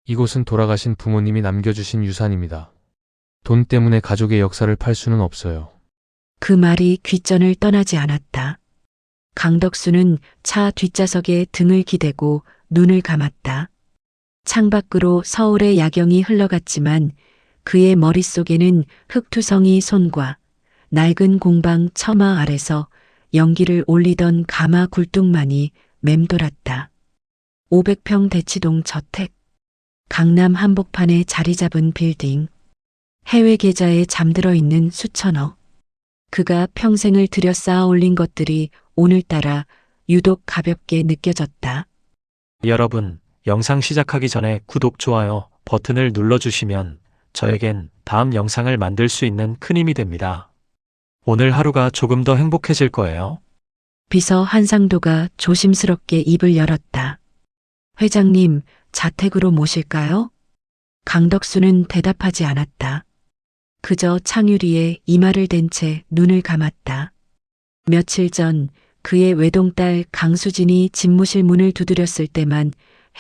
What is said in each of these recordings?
이곳은 돌아가신 부모님이 남겨주신 유산입니다. 돈 때문에 가족의 역사를 팔 수는 없어요. 그 말이 귓전을 떠나지 않았다. 강덕수는 차 뒷좌석에 등을 기대고 눈을 감았다. 창밖으로 서울의 야경이 흘러갔지만 그의 머릿속에는 흙투성이 손과 낡은 공방 처마 아래서 연기를 올리던 가마 굴뚝만이 맴돌았다. 500평 대치동 저택, 강남 한복판에 자리 잡은 빌딩, 해외 계좌에 잠들어 있는 수천억. 그가 평생을 들여 쌓아 올린 것들이 오늘따라 유독 가볍게 느껴졌다. 여러분, 영상 시작하기 전에 구독, 좋아요 버튼을 눌러주시면 저에겐 다음 영상을 만들 수 있는 큰 힘이 됩니다. 오늘 하루가 조금 더 행복해질 거예요. 비서 한상도가 조심스럽게 입을 열었다. 회장님, 자택으로 모실까요? 강덕수는 대답하지 않았다. 그저 창유리에 이마를 댄 채 눈을 감았다. 며칠 전 그의 외동딸 강수진이 집무실 문을 두드렸을 때만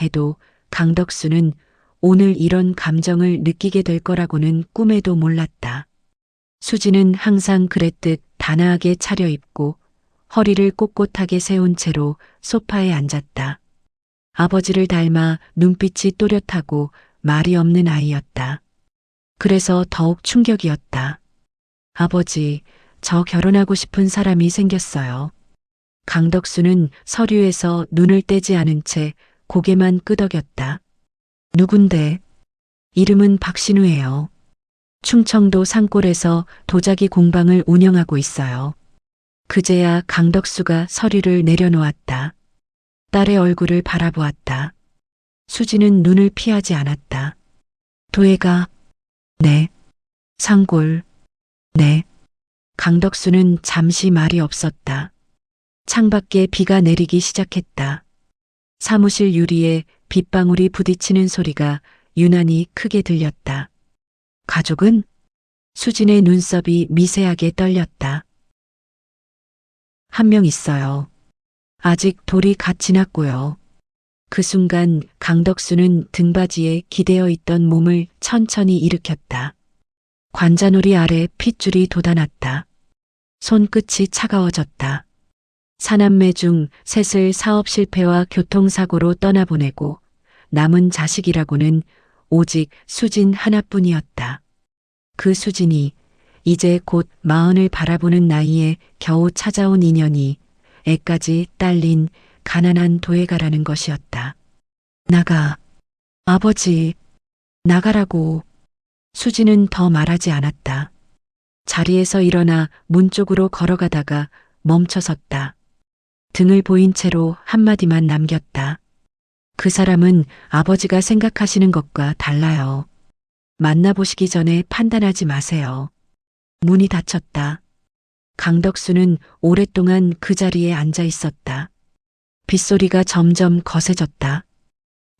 해도 강덕수는 오늘 이런 감정을 느끼게 될 거라고는 꿈에도 몰랐다. 수진은 항상 그랬듯 단아하게 차려입고 허리를 꼿꼿하게 세운 채로 소파에 앉았다. 아버지를 닮아 눈빛이 또렷하고 말이 없는 아이였다. 그래서 더욱 충격이었다. 아버지, 저 결혼하고 싶은 사람이 생겼어요. 강덕수는 서류에서 눈을 떼지 않은 채 고개만 끄덕였다. 누군데? 이름은 박신우예요. 충청도 산골에서 도자기 공방을 운영하고 있어요. 그제야 강덕수가 서류를 내려놓았다. 딸의 얼굴을 바라보았다. 수지는 눈을 피하지 않았다. 도예가, 네. 산골, 네. 강덕수는 잠시 말이 없었다. 창밖에 비가 내리기 시작했다. 사무실 유리에 빗방울이 부딪히는 소리가 유난히 크게 들렸다. 가족은? 수진의 눈썹이 미세하게 떨렸다. 한 명 있어요. 아직 돌이 갓 지났고요. 그 순간 강덕수는 등받이에 기대어 있던 몸을 천천히 일으켰다. 관자놀이 아래 핏줄이 돋아났다. 손끝이 차가워졌다. 사남매 중 셋을 사업 실패와 교통사고로 떠나보내고 남은 자식이라고는 오직 수진 하나뿐이었다. 그 수진이 이제 곧 40을 바라보는 나이에 겨우 찾아온 인연이 애까지 딸린 가난한 도예가라는 것이었다. 나가. 아버지, 나가라고. 수지는 더 말하지 않았다. 자리에서 일어나 문 쪽으로 걸어가다가 멈춰섰다. 등을 보인 채로 한마디만 남겼다. 그 사람은 아버지가 생각하시는 것과 달라요. 만나보시기 전에 판단하지 마세요. 문이 닫혔다. 강덕수는 오랫동안 그 자리에 앉아 있었다. 빗소리가 점점 거세졌다.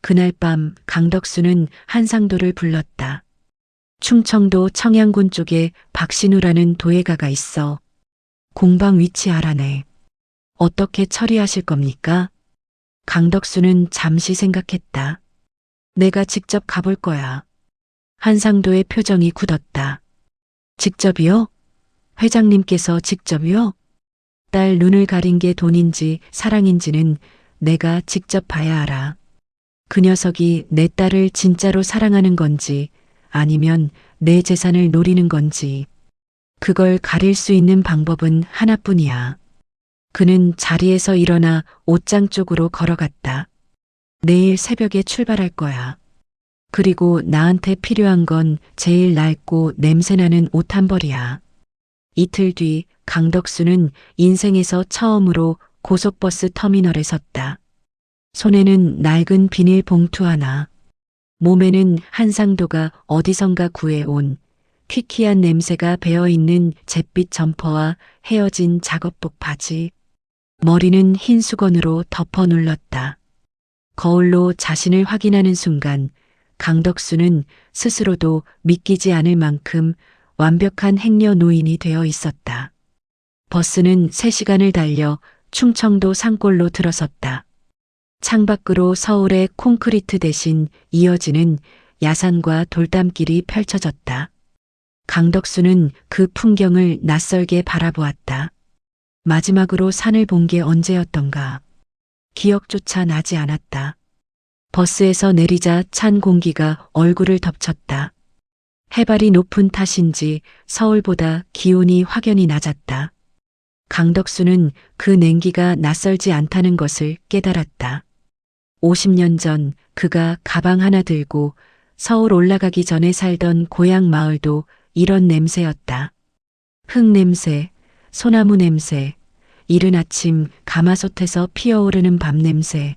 그날 밤 강덕수는 한상도를 불렀다. 충청도 청양군 쪽에 박신우라는 도예가가 있어. 공방 위치 알아내. 어떻게 처리하실 겁니까? 강덕수는 잠시 생각했다. 내가 직접 가볼 거야. 한상도의 표정이 굳었다. 직접이요? 회장님께서 직접이요? 딸 눈을 가린 게 돈인지 사랑인지는 내가 직접 봐야 알아. 그 녀석이 내 딸을 진짜로 사랑하는 건지 아니면 내 재산을 노리는 건지 그걸 가릴 수 있는 방법은 하나뿐이야. 그는 자리에서 일어나 옷장 쪽으로 걸어갔다. 내일 새벽에 출발할 거야. 그리고 나한테 필요한 건 제일 낡고 냄새나는 옷 한 벌이야. 이틀 뒤 강덕수는 인생에서 처음으로 고속버스 터미널에 섰다. 손에는 낡은 비닐 봉투 하나, 몸에는 한상도가 어디선가 구해온 퀴퀴한 냄새가 배어있는 잿빛 점퍼와 헤어진 작업복 바지, 머리는 흰 수건으로 덮어 눌렀다. 거울로 자신을 확인하는 순간 강덕수는 스스로도 믿기지 않을 만큼 완벽한 행여 노인이 되어 있었다. 버스는 3시간을 달려 충청도 산골로 들어섰다. 창밖으로 서울의 콘크리트 대신 이어지는 야산과 돌담길이 펼쳐졌다. 강덕수는 그 풍경을 낯설게 바라보았다. 마지막으로 산을 본 게 언제였던가. 기억조차 나지 않았다. 버스에서 내리자 찬 공기가 얼굴을 덮쳤다. 해발이 높은 탓인지 서울보다 기온이 확연히 낮았다. 강덕수는 그 냉기가 낯설지 않다는 것을 깨달았다. 50년 전 그가 가방 하나 들고 서울 올라가기 전에 살던 고향 마을도 이런 냄새였다. 흙 냄새, 소나무 냄새, 이른 아침 가마솥에서 피어오르는 밥 냄새.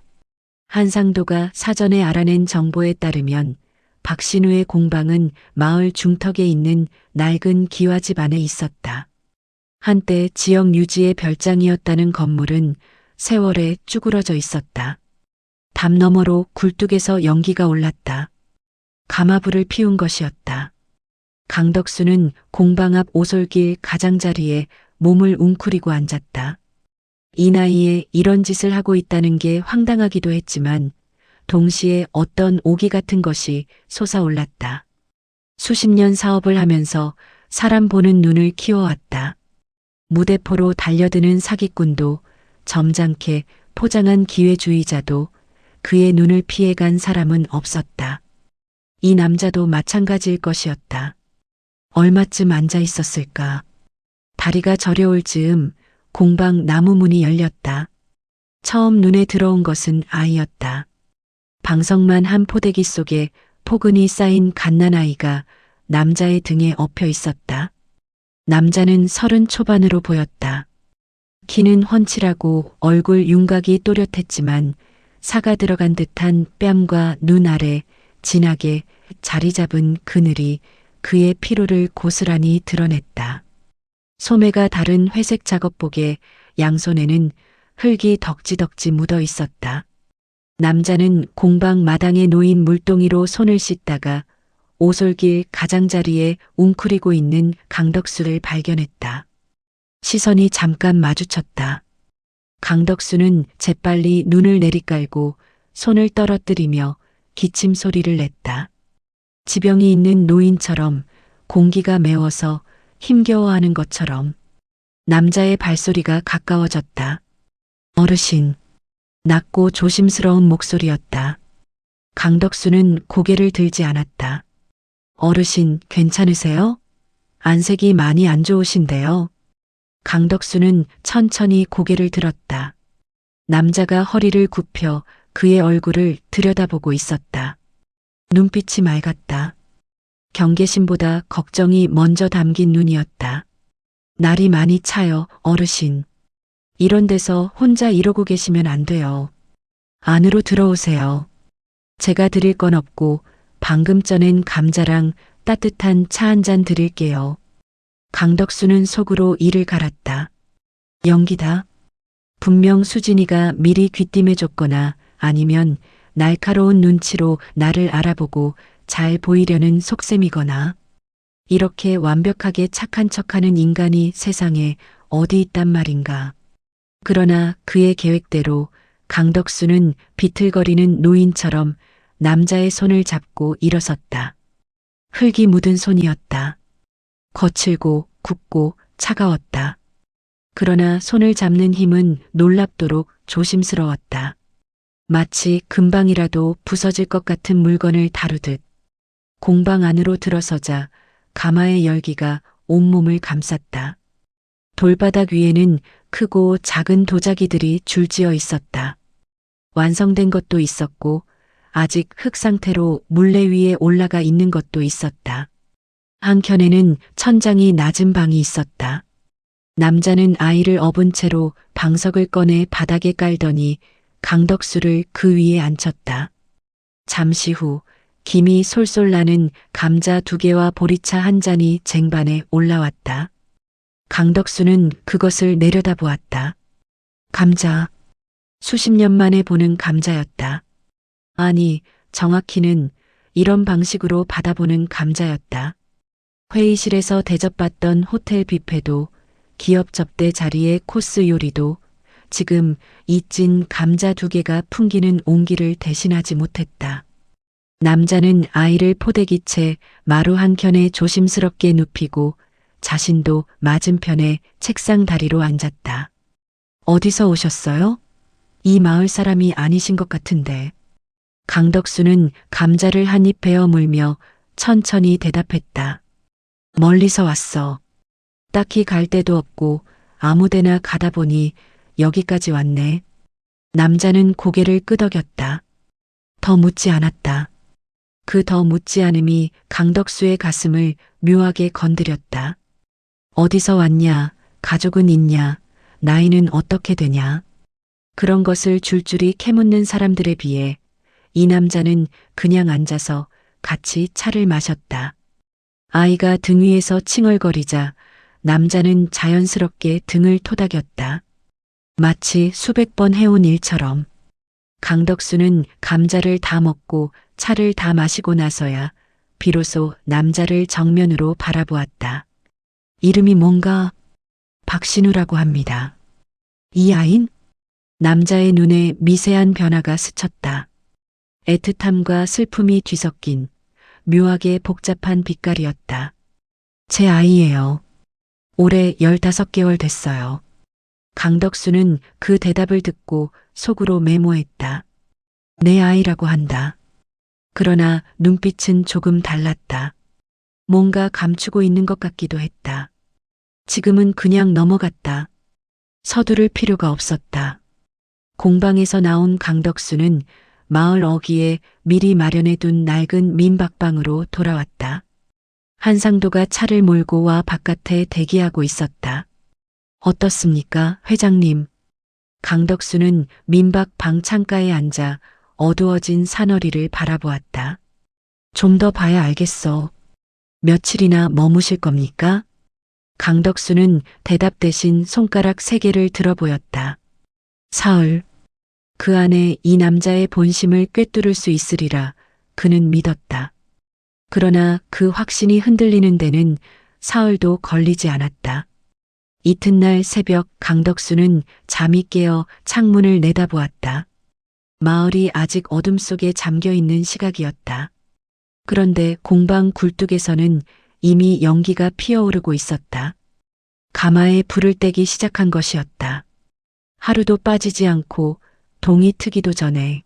한상도가 사전에 알아낸 정보에 따르면 박신우의 공방은 마을 중턱에 있는 낡은 기와집 안에 있었다. 한때 지역 유지의 별장이었다는 건물은 세월에 쭈그러져 있었다. 담 너머로 굴뚝에서 연기가 올랐다. 가마불을 피운 것이었다. 강덕수는 공방 앞 오솔길 가장자리에 몸을 웅크리고 앉았다. 이 나이에 이런 짓을 하고 있다는 게 황당하기도 했지만 동시에 어떤 오기 같은 것이 솟아올랐다. 수십 년 사업을 하면서 사람 보는 눈을 키워왔다. 무대포로 달려드는 사기꾼도 점잖게 포장한 기회주의자도 그의 눈을 피해간 사람은 없었다. 이 남자도 마찬가지일 것이었다. 얼마쯤 앉아 있었을까? 다리가 저려올 즈음 공방 나무 문이 열렸다. 처음 눈에 들어온 것은 아이였다. 방석만 한 포대기 속에 포근히 쌓인 갓난아이가 남자의 등에 엎여 있었다. 남자는 30 초반으로 보였다. 키는 훤칠하고 얼굴 윤곽이 또렷했지만 사가 들어간 듯한 뺨과 눈 아래 진하게 자리 잡은 그늘이 그의 피로를 고스란히 드러냈다. 소매가 다른 회색 작업복에 양손에는 흙이 덕지덕지 묻어 있었다. 남자는 공방 마당에 놓인 물동이로 손을 씻다가 오솔길 가장자리에 웅크리고 있는 강덕수를 발견했다. 시선이 잠깐 마주쳤다. 강덕수는 재빨리 눈을 내리깔고 손을 떨어뜨리며 기침 소리를 냈다. 지병이 있는 노인처럼 공기가 매워서 힘겨워하는 것처럼. 남자의 발소리가 가까워졌다. 어르신. 낮고 조심스러운 목소리였다. 강덕수는 고개를 들지 않았다. 어르신, 괜찮으세요? 안색이 많이 안 좋으신데요. 강덕수는 천천히 고개를 들었다. 남자가 허리를 굽혀 그의 얼굴을 들여다보고 있었다. 눈빛이 맑았다. 경계심보다 걱정이 먼저 담긴 눈이었다. 날이 많이 차요, 어르신. 이런 데서 혼자 이러고 계시면 안 돼요. 안으로 들어오세요. 제가 드릴 건 없고 방금 쪄낸 감자랑 따뜻한 차 한 잔 드릴게요. 강덕수는 속으로 이를 갈았다. 연기다. 분명 수진이가 미리 귀띔해줬거나 아니면 날카로운 눈치로 나를 알아보고 잘 보이려는 속셈이거나. 이렇게 완벽하게 착한 척하는 인간이 세상에 어디 있단 말인가. 그러나 그의 계획대로 강덕수는 비틀거리는 노인처럼 남자의 손을 잡고 일어섰다. 흙이 묻은 손이었다. 거칠고 굽고 차가웠다. 그러나 손을 잡는 힘은 놀랍도록 조심스러웠다. 마치 금방이라도 부서질 것 같은 물건을 다루듯. 공방 안으로 들어서자 가마의 열기가 온몸을 감쌌다. 돌바닥 위에는 크고 작은 도자기들이 줄지어 있었다. 완성된 것도 있었고 아직 흙 상태로 물레 위에 올라가 있는 것도 있었다. 한켠에는 천장이 낮은 방이 있었다. 남자는 아이를 업은 채로 방석을 꺼내 바닥에 깔더니 강덕수를 그 위에 앉혔다. 잠시 후 김이 솔솔 나는 감자 2개와 보리차 한 잔이 쟁반에 올라왔다. 강덕수는 그것을 내려다보았다. 감자. 수십 년 만에 보는 감자였다. 아니, 정확히는 이런 방식으로 받아보는 감자였다. 회의실에서 대접받던 호텔 뷔페도 기업 접대 자리의 코스 요리도 지금 이 찐 감자 2개가 풍기는 온기를 대신하지 못했다. 남자는 아이를 포대기채 마루 한켠에 조심스럽게 눕히고 자신도 맞은편에 책상 다리로 앉았다. 어디서 오셨어요? 이 마을 사람이 아니신 것 같은데. 강덕수는 감자를 한 입 베어 물며 천천히 대답했다. 멀리서 왔어. 딱히 갈 데도 없고 아무데나 가다 보니 여기까지 왔네. 남자는 고개를 끄덕였다. 더 묻지 않았다. 그 더 묻지 않음이 강덕수의 가슴을 묘하게 건드렸다. 어디서 왔냐? 가족은 있냐? 나이는 어떻게 되냐? 그런 것을 줄줄이 캐묻는 사람들에 비해 이 남자는 그냥 앉아서 같이 차를 마셨다. 아이가 등 위에서 칭얼거리자 남자는 자연스럽게 등을 토닥였다. 마치 수백 번 해온 일처럼. 강덕수는 감자를 다 먹고 차를 다 마시고 나서야 비로소 남자를 정면으로 바라보았다. 이름이 뭔가? 박신우라고 합니다. 이 아인? 남자의 눈에 미세한 변화가 스쳤다. 애틋함과 슬픔이 뒤섞인 묘하게 복잡한 빛깔이었다. 제 아이예요. 올해 15개월 됐어요. 강덕수는 그 대답을 듣고 속으로 메모했다. 내 아이라고 한다. 그러나 눈빛은 조금 달랐다. 뭔가 감추고 있는 것 같기도 했다. 지금은 그냥 넘어갔다. 서두를 필요가 없었다. 공방에서 나온 강덕수는 마을 어귀에 미리 마련해둔 낡은 민박방으로 돌아왔다. 한상도가 차를 몰고 와 바깥에 대기하고 있었다. 어떻습니까, 회장님? 강덕수는 민박 방 창가에 앉아 어두워진 산허리를 바라보았다. 좀 더 봐야 알겠어. 며칠이나 머무실 겁니까? 강덕수는 대답 대신 손가락 3개를 들어 보였다. 사흘. 그 안에 이 남자의 본심을 꿰뚫을 수 있으리라 그는 믿었다. 그러나 그 확신이 흔들리는 데는 사흘도 걸리지 않았다. 이튿날 새벽 강덕수는 잠이 깨어 창문을 내다보았다. 마을이 아직 어둠 속에 잠겨 있는 시각이었다. 그런데 공방 굴뚝에서는 이미 연기가 피어오르고 있었다. 가마에 불을 떼기 시작한 것이었다. 하루도 빠지지 않고 동이 트기도 전에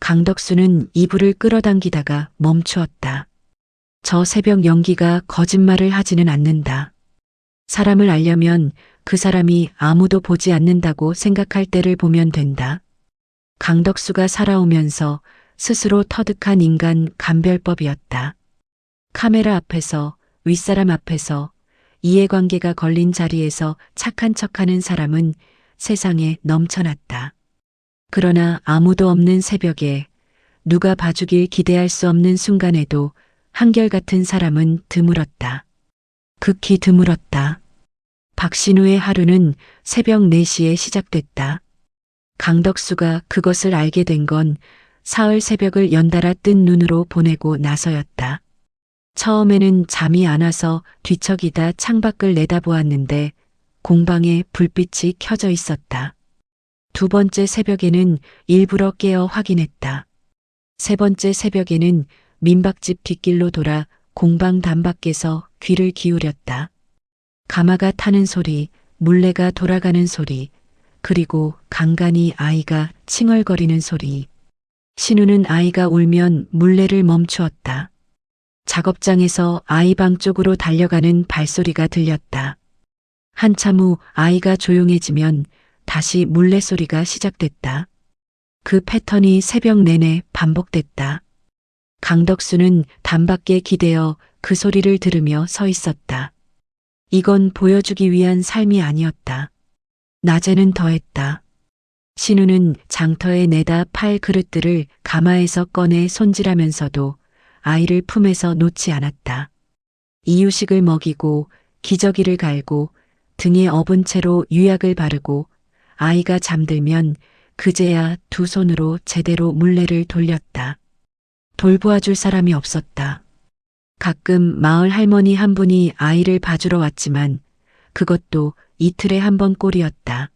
강덕수는 이불을 끌어당기다가 멈추었다. 저 새벽 연기가 거짓말을 하지는 않는다. 사람을 알려면 그 사람이 아무도 보지 않는다고 생각할 때를 보면 된다. 강덕수가 살아오면서 스스로 터득한 인간 감별법이었다. 카메라 앞에서, 윗사람 앞에서, 이해관계가 걸린 자리에서 착한 척하는 사람은 세상에 넘쳐났다. 그러나 아무도 없는 새벽에 누가 봐주길 기대할 수 없는 순간에도 한결같은 사람은 드물었다. 극히 드물었다. 박신우의 하루는 새벽 4시에 시작됐다. 강덕수가 그것을 알게 된 건 사흘 새벽을 연달아 뜬 눈으로 보내고 나서였다. 처음에는 잠이 안 와서 뒤척이다 창밖을 내다보았는데 공방에 불빛이 켜져 있었다. 두 번째 새벽에는 일부러 깨어 확인했다. 세 번째 새벽에는 민박집 뒷길로 돌아 공방 단밖에서 귀를 기울였다. 가마가 타는 소리, 물레가 돌아가는 소리, 그리고 간간히 아이가 칭얼거리는 소리. 신우는 아이가 울면 물레를 멈추었다. 작업장에서 아이 방 쪽으로 달려가는 발소리가 들렸다. 한참 후 아이가 조용해지면 다시 물레 소리가 시작됐다. 그 패턴이 새벽 내내 반복됐다. 강덕수는 단밖에 기대어 그 소리를 들으며 서 있었다. 이건 보여주기 위한 삶이 아니었다. 낮에는 더했다. 신우는 장터에 내다 팔 그릇들을 가마에서 꺼내 손질하면서도 아이를 품에서 놓지 않았다. 이유식을 먹이고 기저귀를 갈고 등에 업은 채로 유약을 바르고 아이가 잠들면 그제야 두 손으로 제대로 물레를 돌렸다. 돌보아줄 사람이 없었다. 가끔 마을 할머니 한 분이 아이를 봐주러 왔지만 그것도 이틀에 한 번 꼴이었다.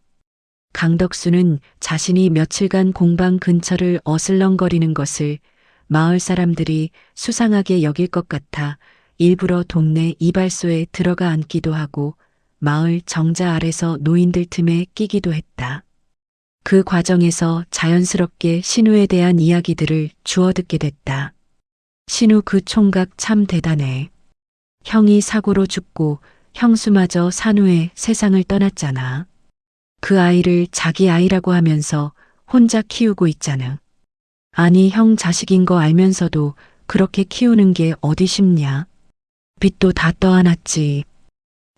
강덕수는 자신이 며칠간 공방 근처를 어슬렁거리는 것을 마을 사람들이 수상하게 여길 것 같아 일부러 동네 이발소에 들어가 앉기도 하고 마을 정자 아래서 노인들 틈에 끼기도 했다. 그 과정에서 자연스럽게 신우에 대한 이야기들을 주워 듣게 됐다. 신우 그 총각 참 대단해. 형이 사고로 죽고 형수마저 산후에 세상을 떠났잖아. 그 아이를 자기 아이라고 하면서 혼자 키우고 있잖아. 아니 형 자식인 거 알면서도 그렇게 키우는 게 어디 쉽냐. 빚도 다 떠안았지.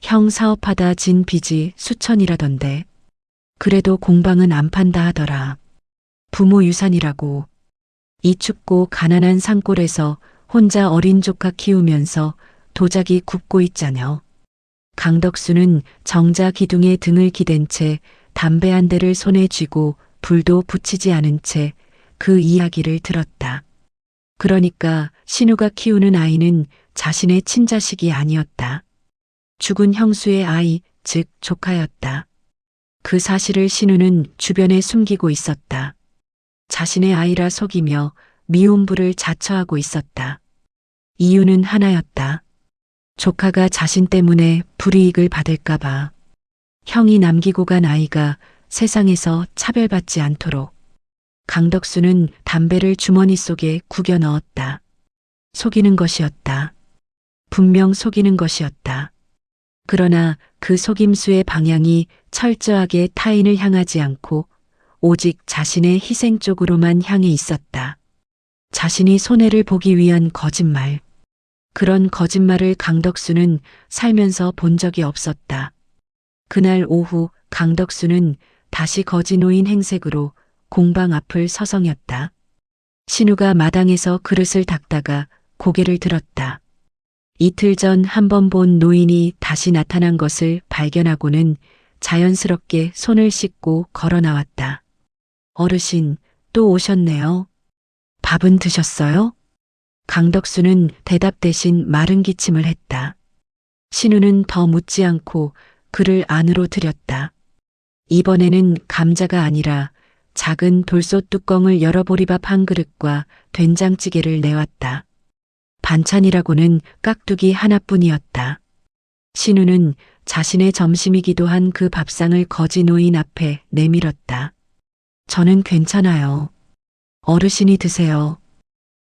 형 사업하다 진 빚이 수천이라던데. 그래도 공방은 안 판다 하더라. 부모 유산이라고. 이 춥고 가난한 산골에서 혼자 어린 조카 키우면서 도자기 굽고 있자녀. 강덕수는 정자 기둥에 등을 기댄 채 담배 한 대를 손에 쥐고 불도 붙이지 않은 채 그 이야기를 들었다. 그러니까 신우가 키우는 아이는 자신의 친자식이 아니었다. 죽은 형수의 아이, 즉 조카였다. 그 사실을 신우는 주변에 숨기고 있었다. 자신의 아이라 속이며 미움부를 자처하고 있었다. 이유는 하나였다. 조카가 자신 때문에 불이익을 받을까봐. 형이 남기고 간 아이가 세상에서 차별받지 않도록. 강덕수는 담배를 주머니 속에 구겨 넣었다. 속이는 것이었다. 분명 속이는 것이었다. 그러나 그 속임수의 방향이 철저하게 타인을 향하지 않고 오직 자신의 희생 쪽으로만 향해 있었다. 자신이 손해를 보기 위한 거짓말. 그런 거짓말을 강덕수는 살면서 본 적이 없었다. 그날 오후 강덕수는 다시 거지 노인 행색으로 공방 앞을 서성였다. 신우가 마당에서 그릇을 닦다가 고개를 들었다. 이틀 전 한 번 본 노인이 다시 나타난 것을 발견하고는 자연스럽게 손을 씻고 걸어 나왔다. 어르신, 또 오셨네요. 밥은 드셨어요? 강덕수는 대답 대신 마른 기침을 했다. 신우는 더 묻지 않고 그를 안으로 들였다. 이번에는 감자가 아니라 작은 돌솥 뚜껑을 열어 보리밥 한 그릇과 된장찌개를 내왔다. 반찬이라고는 깍두기 하나뿐이었다. 신우는 자신의 점심이기도 한 그 밥상을 거지 노인 앞에 내밀었다. 저는 괜찮아요. 어르신이 드세요.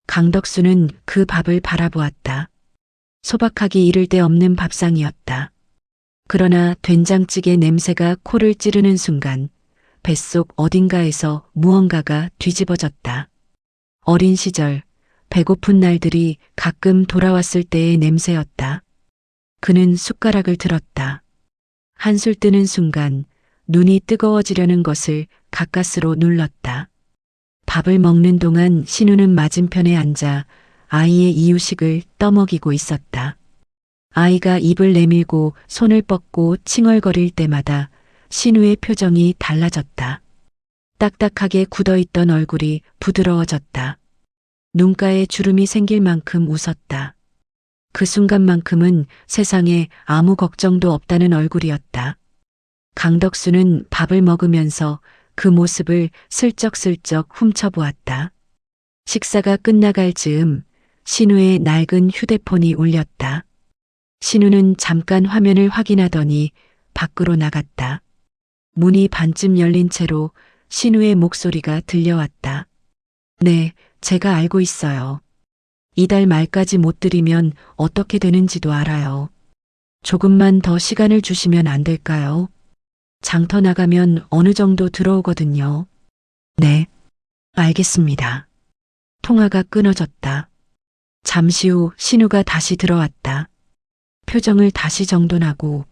강덕수는 그 밥을 바라보았다. 소박하기 이를 데 없는 밥상이었다. 그러나 된장찌개 냄새가 코를 찌르는 순간 뱃속 어딘가에서 무언가가 뒤집어졌다. 어린 시절 배고픈 날들이 가끔 돌아왔을 때의 냄새였다. 그는 숟가락을 들었다. 한술 뜨는 순간 눈이 뜨거워지려는 것을 가까스로 눌렀다. 밥을 먹는 동안 신우는 맞은편에 앉아 아이의 이유식을 떠먹이고 있었다. 아이가 입을 내밀고 손을 뻗고 칭얼거릴 때마다 신우의 표정이 달라졌다. 딱딱하게 굳어있던 얼굴이 부드러워졌다. 눈가에 주름이 생길 만큼 웃었다. 그 순간만큼은 세상에 아무 걱정도 없다는 얼굴이었다. 강덕수는 밥을 먹으면서 그 모습을 슬쩍슬쩍 훔쳐보았다. 식사가 끝나갈 즈음 신우의 낡은 휴대폰이 울렸다. 신우는 잠깐 화면을 확인하더니 밖으로 나갔다. 문이 반쯤 열린 채로 신우의 목소리가 들려왔다. 네, 제가 알고 있어요. 이달 말까지 못 드리면 어떻게 되는지도 알아요. 조금만 더 시간을 주시면 안 될까요? 장터 나가면 어느 정도 들어오거든요. 네, 알겠습니다. 통화가 끊어졌다. 잠시 후 신우가 다시 들어왔다. 표정을 다시 정돈하고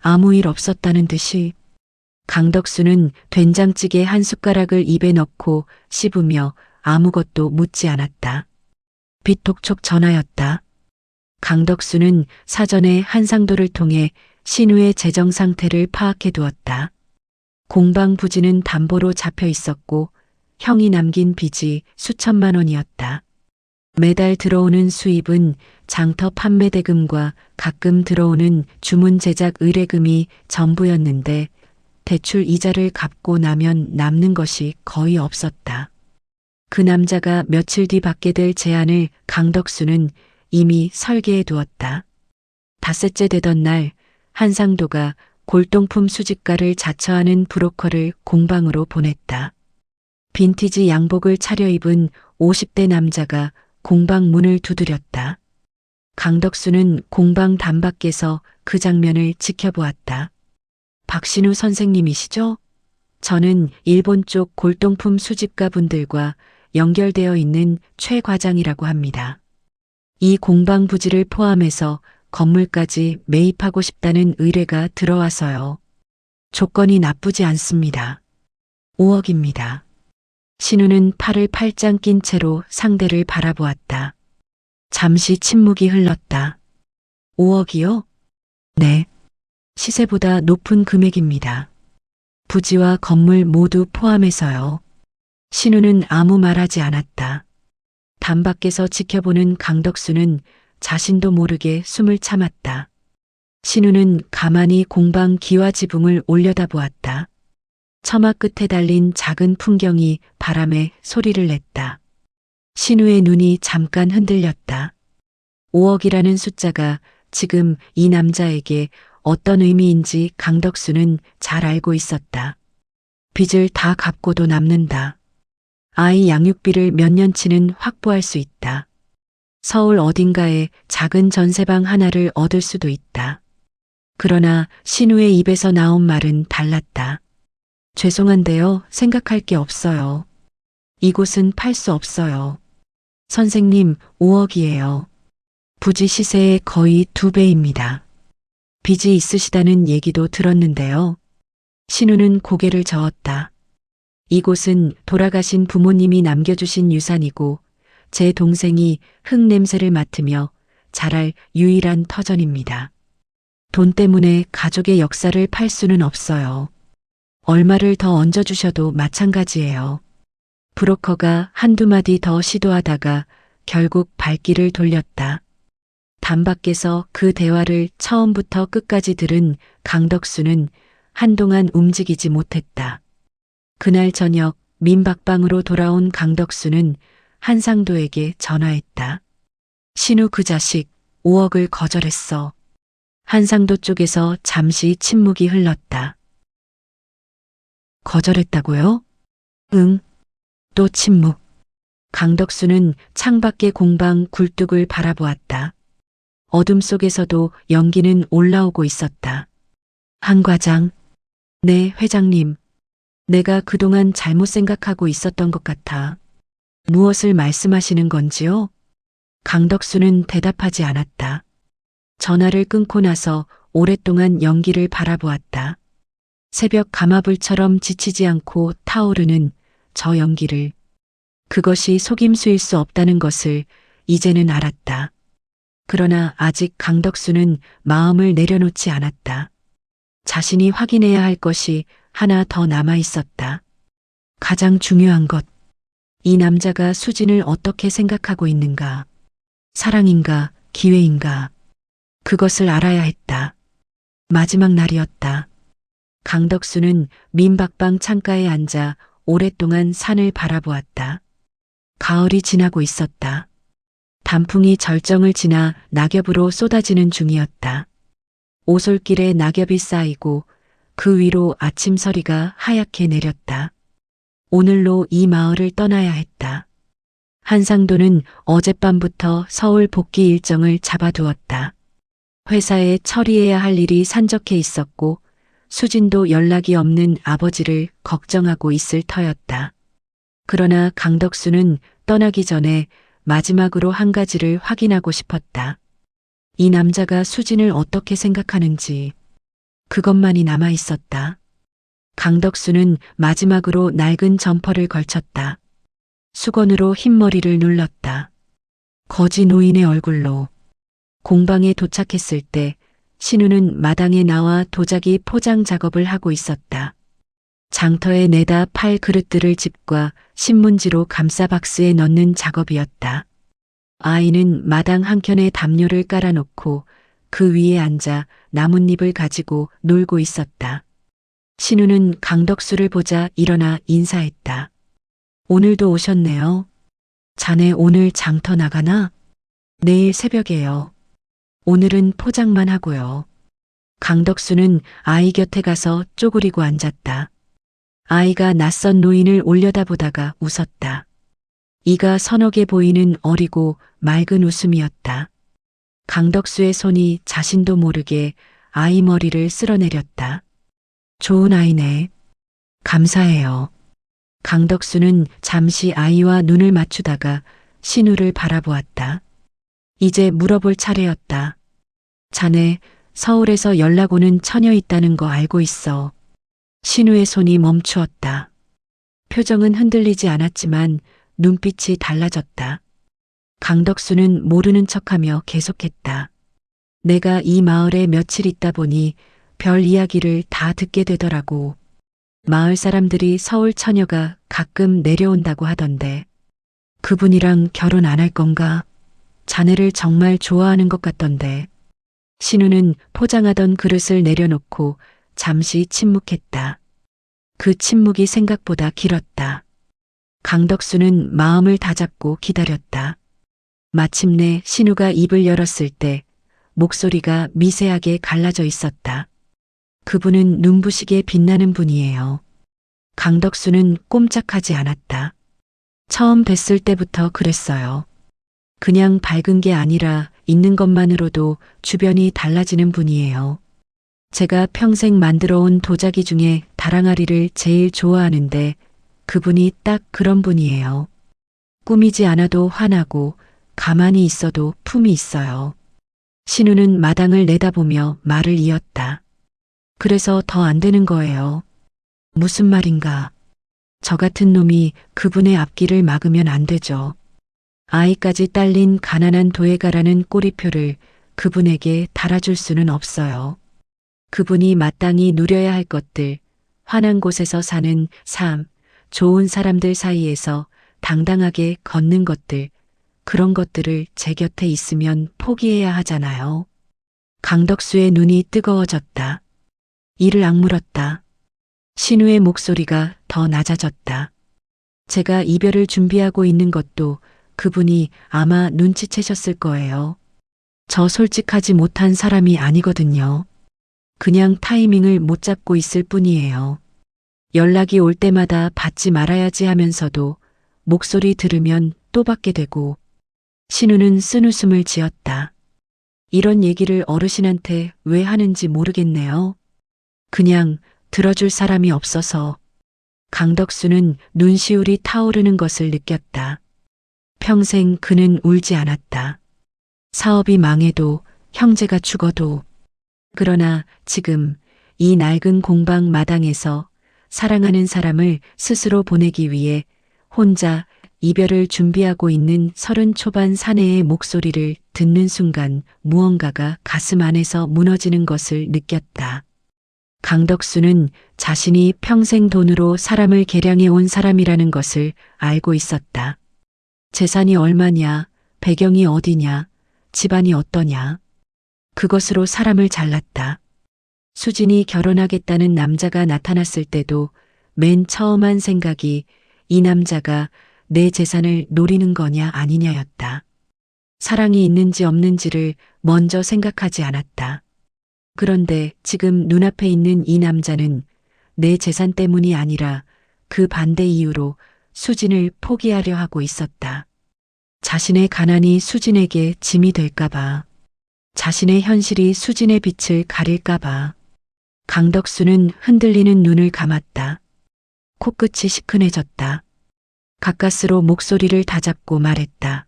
아무 일 없었다는 듯이. 강덕수는 된장찌개 한 숟가락을 입에 넣고 씹으며 아무것도 묻지 않았다. 빚톡촉 전화였다. 강덕수는 사전에 한상도를 통해 신우의 재정 상태를 파악해 두었다. 공방 부지는 담보로 잡혀 있었고 형이 남긴 빚이 수천만 원이었다. 매달 들어오는 수입은 장터 판매 대금과 가끔 들어오는 주문 제작 의뢰금이 전부였는데 대출 이자를 갚고 나면 남는 것이 거의 없었다. 그 남자가 며칠 뒤 받게 될 제안을 강덕수는 이미 설계해 두었다. 닷새째 되던 날 한상도가 골동품 수집가를 자처하는 브로커를 공방으로 보냈다. 빈티지 양복을 차려입은 50대 남자가 공방 문을 두드렸다. 강덕수는 공방 단밖에서 그 장면을 지켜보았다. 박신우 선생님이시죠? 저는 일본 쪽 골동품 수집가 분들과 연결되어 있는 최 과장이라고 합니다. 이 공방 부지를 포함해서 건물까지 매입하고 싶다는 의뢰가 들어와서요. 조건이 나쁘지 않습니다. 5억입니다. 신우는 팔을 팔짱 낀 채로 상대를 바라보았다. 잠시 침묵이 흘렀다. 5억이요? 네. 시세보다 높은 금액입니다. 부지와 건물 모두 포함해서요. 신우는 아무 말하지 않았다. 단밖에서 지켜보는 강덕수는 자신도 모르게 숨을 참았다. 신우는 가만히 공방 기와 지붕을 올려다보았다. 처마 끝에 달린 작은 풍경이 바람에 소리를 냈다. 신우의 눈이 잠깐 흔들렸다. 5억이라는 숫자가 지금 이 남자에게 어떤 의미인지 강덕수는 잘 알고 있었다. 빚을 다 갚고도 남는다. 아이 양육비를 몇 년치는 확보할 수 있다. 서울 어딘가에 작은 전세방 하나를 얻을 수도 있다. 그러나 신우의 입에서 나온 말은 달랐다. 죄송한데요, 생각할 게 없어요. 이곳은 팔 수 없어요. 선생님, 5억이에요. 부지 시세의 거의 2배입니다. 빚이 있으시다는 얘기도 들었는데요. 신우는 고개를 저었다. 이곳은 돌아가신 부모님이 남겨주신 유산이고 제 동생이 흙 냄새를 맡으며 자랄 유일한 터전입니다. 돈 때문에 가족의 역사를 팔 수는 없어요. 얼마를 더 얹어주셔도 마찬가지예요. 브로커가 한두 마디 더 시도하다가 결국 발길을 돌렸다. 단밖에서 그 대화를 처음부터 끝까지 들은 강덕수는 한동안 움직이지 못했다. 그날 저녁 민박방으로 돌아온 강덕수는 한상도에게 전화했다. 신우 그 자식 5억을 거절했어. 한상도 쪽에서 잠시 침묵이 흘렀다. 거절했다고요? 응. 또 침묵. 강덕수는 창밖의 공방 굴뚝을 바라보았다. 어둠 속에서도 연기는 올라오고 있었다. 한 과장. 네, 회장님. 내가 그동안 잘못 생각하고 있었던 것 같아. 무엇을 말씀하시는 건지요? 강덕수는 대답하지 않았다. 전화를 끊고 나서 오랫동안 연기를 바라보았다. 새벽 가마불처럼 지치지 않고 타오르는 저 연기를. 그것이 속임수일 수 없다는 것을 이제는 알았다. 그러나 아직 강덕수는 마음을 내려놓지 않았다. 자신이 확인해야 할 것이 하나 더 남아 있었다. 가장 중요한 것. 이 남자가 수진을 어떻게 생각하고 있는가? 사랑인가, 기회인가? 그것을 알아야 했다. 마지막 날이었다. 강덕수는 민박방 창가에 앉아 오랫동안 산을 바라보았다. 가을이 지나고 있었다. 단풍이 절정을 지나 낙엽으로 쏟아지는 중이었다. 오솔길에 낙엽이 쌓이고 그 위로 아침서리가 하얗게 내렸다. 오늘로 이 마을을 떠나야 했다. 한상도는 어젯밤부터 서울 복귀 일정을 잡아두었다. 회사에 처리해야 할 일이 산적해 있었고 수진도 연락이 없는 아버지를 걱정하고 있을 터였다. 그러나 강덕수는 떠나기 전에 마지막으로 한 가지를 확인하고 싶었다. 이 남자가 수진을 어떻게 생각하는지. 그것만이 남아 있었다. 강덕수는 마지막으로 낡은 점퍼를 걸쳤다. 수건으로 흰머리를 눌렀다. 거지 노인의 얼굴로. 공방에 도착했을 때 신우는 마당에 나와 도자기 포장 작업을 하고 있었다. 장터에 내다 팔 그릇들을 집과 신문지로 감싸 박스에 넣는 작업이었다. 아이는 마당 한켠에 담요를 깔아놓고 그 위에 앉아 나뭇잎을 가지고 놀고 있었다. 신우는 강덕수를 보자 일어나 인사했다. 오늘도 오셨네요. 자네 오늘 장터 나가나? 내일 새벽에요. 오늘은 포장만 하고요. 강덕수는 아이 곁에 가서 쪼그리고 앉았다. 아이가 낯선 노인을 올려다보다가 웃었다. 이가 서너게 보이는 어리고 맑은 웃음이었다. 강덕수의 손이 자신도 모르게 아이 머리를 쓸어내렸다. 좋은 아이네. 감사해요. 강덕수는 잠시 아이와 눈을 맞추다가 신우를 바라보았다. 이제 물어볼 차례였다. 자네 서울에서 연락 오는 처녀 있다는 거 알고 있어. 신우의 손이 멈추었다. 표정은 흔들리지 않았지만 눈빛이 달라졌다. 강덕수는 모르는 척하며 계속했다. 내가 이 마을에 며칠 있다 보니 별 이야기를 다 듣게 되더라고. 마을 사람들이 서울 처녀가 가끔 내려온다고 하던데 그분이랑 결혼 안 할 건가? 자네를 정말 좋아하는 것 같던데. 신우는 포장하던 그릇을 내려놓고 잠시 침묵했다. 그 침묵이 생각보다 길었다. 강덕수는 마음을 다잡고 기다렸다. 마침내 신우가 입을 열었을 때 목소리가 미세하게 갈라져 있었다. 그분은 눈부시게 빛나는 분이에요. 강덕수는 꼼짝하지 않았다. 처음 뵀을 때부터 그랬어요. 그냥 밝은 게 아니라 있는 것만으로도 주변이 달라지는 분이에요. 제가 평생 만들어 온 도자기 중에 다랑아리를 제일 좋아하는데 그분이 딱 그런 분이에요. 꾸미지 않아도 환하고 가만히 있어도 품이 있어요. 신우는 마당을 내다보며 말을 이었다. 그래서 더 안 되는 거예요. 무슨 말인가? 저 같은 놈이 그분의 앞길을 막으면 안 되죠. 아이까지 딸린 가난한 도예가라는 꼬리표를 그분에게 달아줄 수는 없어요. 그분이 마땅히 누려야 할 것들, 환한 곳에서 사는 삶, 좋은 사람들 사이에서 당당하게 걷는 것들, 그런 것들을 제 곁에 있으면 포기해야 하잖아요. 강덕수의 눈이 뜨거워졌다. 이를 악물었다. 신우의 목소리가 더 낮아졌다. 제가 이별을 준비하고 있는 것도 그분이 아마 눈치채셨을 거예요. 저 솔직하지 못한 사람이 아니거든요. 그냥 타이밍을 못 잡고 있을 뿐이에요. 연락이 올 때마다 받지 말아야지 하면서도 목소리 들으면 또 받게 되고. 신우는 쓴웃음을 지었다. 이런 얘기를 어르신한테 왜 하는지 모르겠네요. 그냥 들어줄 사람이 없어서. 강덕수는 눈시울이 타오르는 것을 느꼈다. 평생 그는 울지 않았다. 사업이 망해도 형제가 죽어도. 그러나 지금 이 낡은 공방 마당에서 사랑하는 사람을 스스로 보내기 위해 혼자 이별을 준비하고 있는 30 초반 사내의 목소리를 듣는 순간 무언가가 가슴 안에서 무너지는 것을 느꼈다. 강덕수는 자신이 평생 돈으로 사람을 계량해 온 사람이라는 것을 알고 있었다. 재산이 얼마냐, 배경이 어디냐, 집안이 어떠냐. 그것으로 사람을 잘랐다. 수진이 결혼하겠다는 남자가 나타났을 때도 맨 처음 한 생각이 이 남자가 내 재산을 노리는 거냐 아니냐였다. 사랑이 있는지 없는지를 먼저 생각하지 않았다. 그런데 지금 눈앞에 있는 이 남자는 내 재산 때문이 아니라 그 반대 이유로 수진을 포기하려 하고 있었다. 자신의 가난이 수진에게 짐이 될까봐. 자신의 현실이 수진의 빛을 가릴까봐. 강덕수는 흔들리는 눈을 감았다. 코끝이 시큰해졌다. 가까스로 목소리를 다잡고 말했다.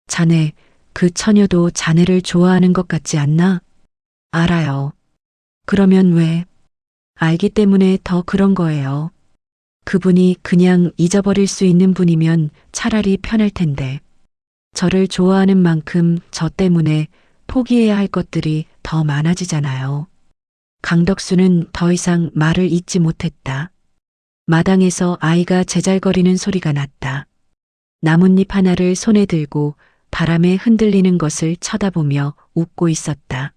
자네, 그 처녀도 자네를 좋아하는 것 같지 않나? 알아요. 그러면 왜? 알기 때문에 더 그런 거예요. 그분이 그냥 잊어버릴 수 있는 분이면 차라리 편할 텐데. 저를 좋아하는 만큼 저 때문에 포기해야 할 것들이 더 많아지잖아요. 강덕수는 더 이상 말을 잇지 못했다. 마당에서 아이가 제잘거리는 소리가 났다. 나뭇잎 하나를 손에 들고 바람에 흔들리는 것을 쳐다보며 웃고 있었다.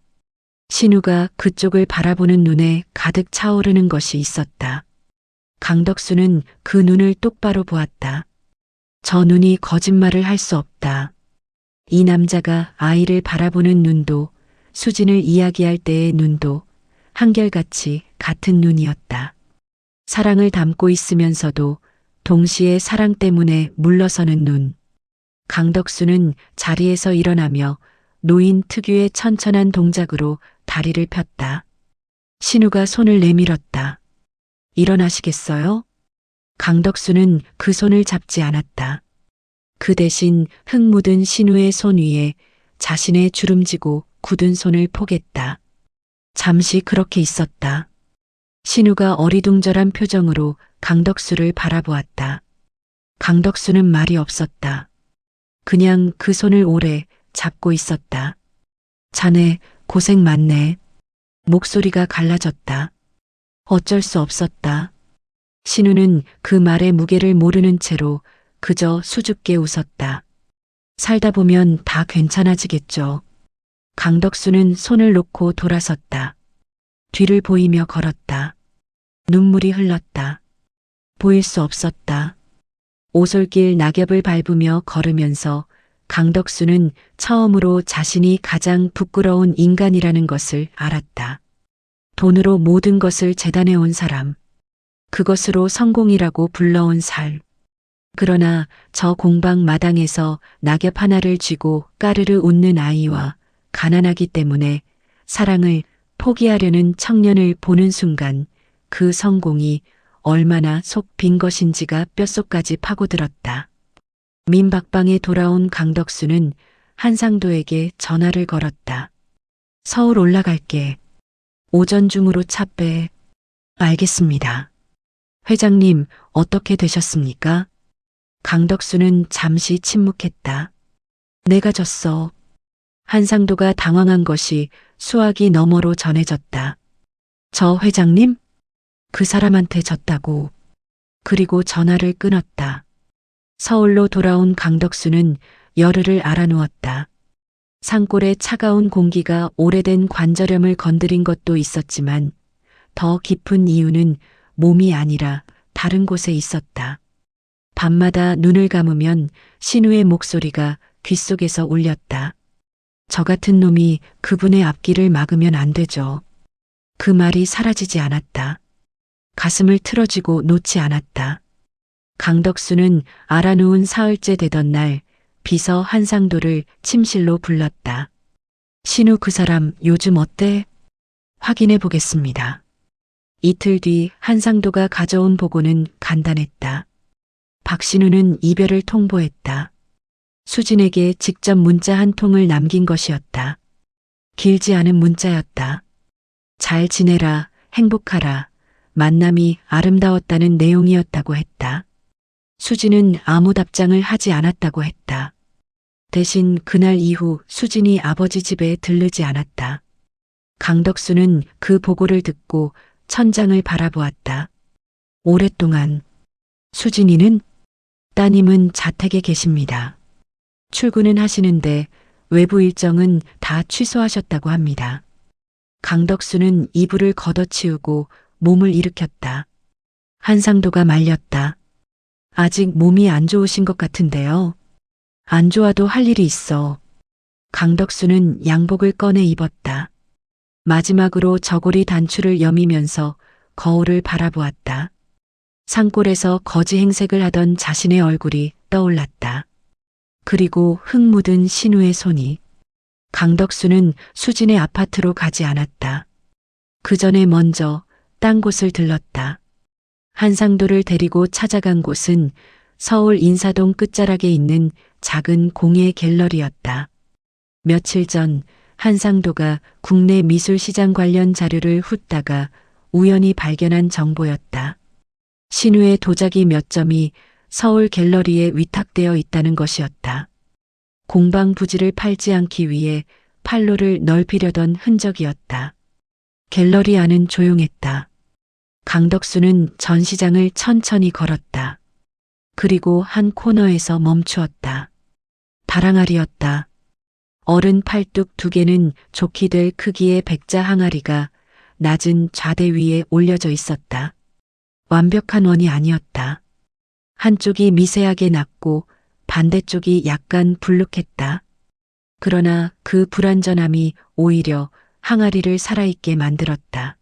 신우가 그쪽을 바라보는 눈에 가득 차오르는 것이 있었다. 강덕수는 그 눈을 똑바로 보았다. 저 눈이 거짓말을 할 수 없다. 이 남자가 아이를 바라보는 눈도 수진을 이야기할 때의 눈도 한결같이 같은 눈이었다. 사랑을 담고 있으면서도 동시에 사랑 때문에 물러서는 눈. 강덕수는 자리에서 일어나며 노인 특유의 천천한 동작으로 다리를 폈다. 신우가 손을 내밀었다. 일어나시겠어요? 강덕수는 그 손을 잡지 않았다. 그 대신 흙 묻은 신우의 손 위에 자신의 주름지고 굳은 손을 포겠다. 잠시 그렇게 있었다. 신우가 어리둥절한 표정으로 강덕수를 바라보았다. 강덕수는 말이 없었다. 그냥 그 손을 오래 잡고 있었다. 자네 고생 많네. 목소리가 갈라졌다. 어쩔 수 없었다. 신우는 그 말의 무게를 모르는 채로 그저 수줍게 웃었다. 살다 보면 다 괜찮아지겠죠. 강덕수는 손을 놓고 돌아섰다. 뒤를 보이며 걸었다. 눈물이 흘렀다. 보일 수 없었다. 오솔길 낙엽을 밟으며 걸으면서 강덕수는 처음으로 자신이 가장 부끄러운 인간이라는 것을 알았다. 돈으로 모든 것을 재단해온 사람. 그것으로 성공이라고 불러온 살. 그러나 저 공방 마당에서 낙엽 하나를 쥐고 까르르 웃는 아이와 가난하기 때문에 사랑을 포기하려는 청년을 보는 순간 그 성공이 얼마나 속 빈 것인지가 뼛속까지 파고들었다. 민박방에 돌아온 강덕수는 한상도에게 전화를 걸었다. 서울 올라갈게. 오전 중으로 차 빼. 알겠습니다. 회장님, 어떻게 되셨습니까? 강덕수는 잠시 침묵했다. 내가 졌어. 한상도가 당황한 것이 수화기 너머로 전해졌다. 저 회장님? 그 사람한테 졌다고. 그리고 전화를 끊었다. 서울로 돌아온 강덕수는 열흘을 알아누웠다. 산골의 차가운 공기가 오래된 관절염을 건드린 것도 있었지만 더 깊은 이유는 몸이 아니라 다른 곳에 있었다. 밤마다 눈을 감으면 신우의 목소리가 귓속에서 울렸다. 저 같은 놈이 그분의 앞길을 막으면 안 되죠. 그 말이 사라지지 않았다. 가슴을 틀어쥐고 놓지 않았다. 강덕수는 알아누운 사흘째 되던 날 비서 한상도를 침실로 불렀다. 신우 그 사람 요즘 어때? 확인해 보겠습니다. 이틀 뒤 한상도가 가져온 보고는 간단했다. 박신우는 이별을 통보했다. 수진에게 직접 문자 한 통을 남긴 것이었다. 길지 않은 문자였다. 잘 지내라, 행복하라, 만남이 아름다웠다는 내용이었다고 했다. 수진은 아무 답장을 하지 않았다고 했다. 대신 그날 이후 수진이 아버지 집에 들르지 않았다. 강덕수는 그 보고를 듣고 천장을 바라보았다. 오랫동안 수진이는? 따님은 자택에 계십니다. 출근은 하시는데 외부 일정은 다 취소하셨다고 합니다. 강덕수는 이불을 걷어치우고 몸을 일으켰다. 한상도가 말렸다. 아직 몸이 안 좋으신 것 같은데요. 안 좋아도 할 일이 있어. 강덕수는 양복을 꺼내 입었다. 마지막으로 저고리 단추를 여미면서 거울을 바라보았다. 산골에서 거지 행색을 하던 자신의 얼굴이 떠올랐다. 그리고 흙 묻은 신우의 손이. 강덕수는 수진의 아파트로 가지 않았다. 그 전에 먼저 딴 곳을 들렀다. 한상도를 데리고 찾아간 곳은 서울 인사동 끝자락에 있는 작은 공예 갤러리였다. 며칠 전 한상도가 국내 미술시장 관련 자료를 훑다가 우연히 발견한 정보였다. 신우의 도자기 몇 점이 서울 갤러리에 위탁되어 있다는 것이었다. 공방 부지를 팔지 않기 위해 판로를 넓히려던 흔적이었다. 갤러리 안은 조용했다. 강덕수는 전시장을 천천히 걸었다. 그리고 한 코너에서 멈추었다. 다랑알이었다. 어른 팔뚝 2개는 좋게 될 크기의 백자 항아리가 낮은 좌대 위에 올려져 있었다. 완벽한 원이 아니었다. 한쪽이 미세하게 낮고 반대쪽이 약간 불룩했다. 그러나 그 불완전함이 오히려 항아리를 살아있게 만들었다.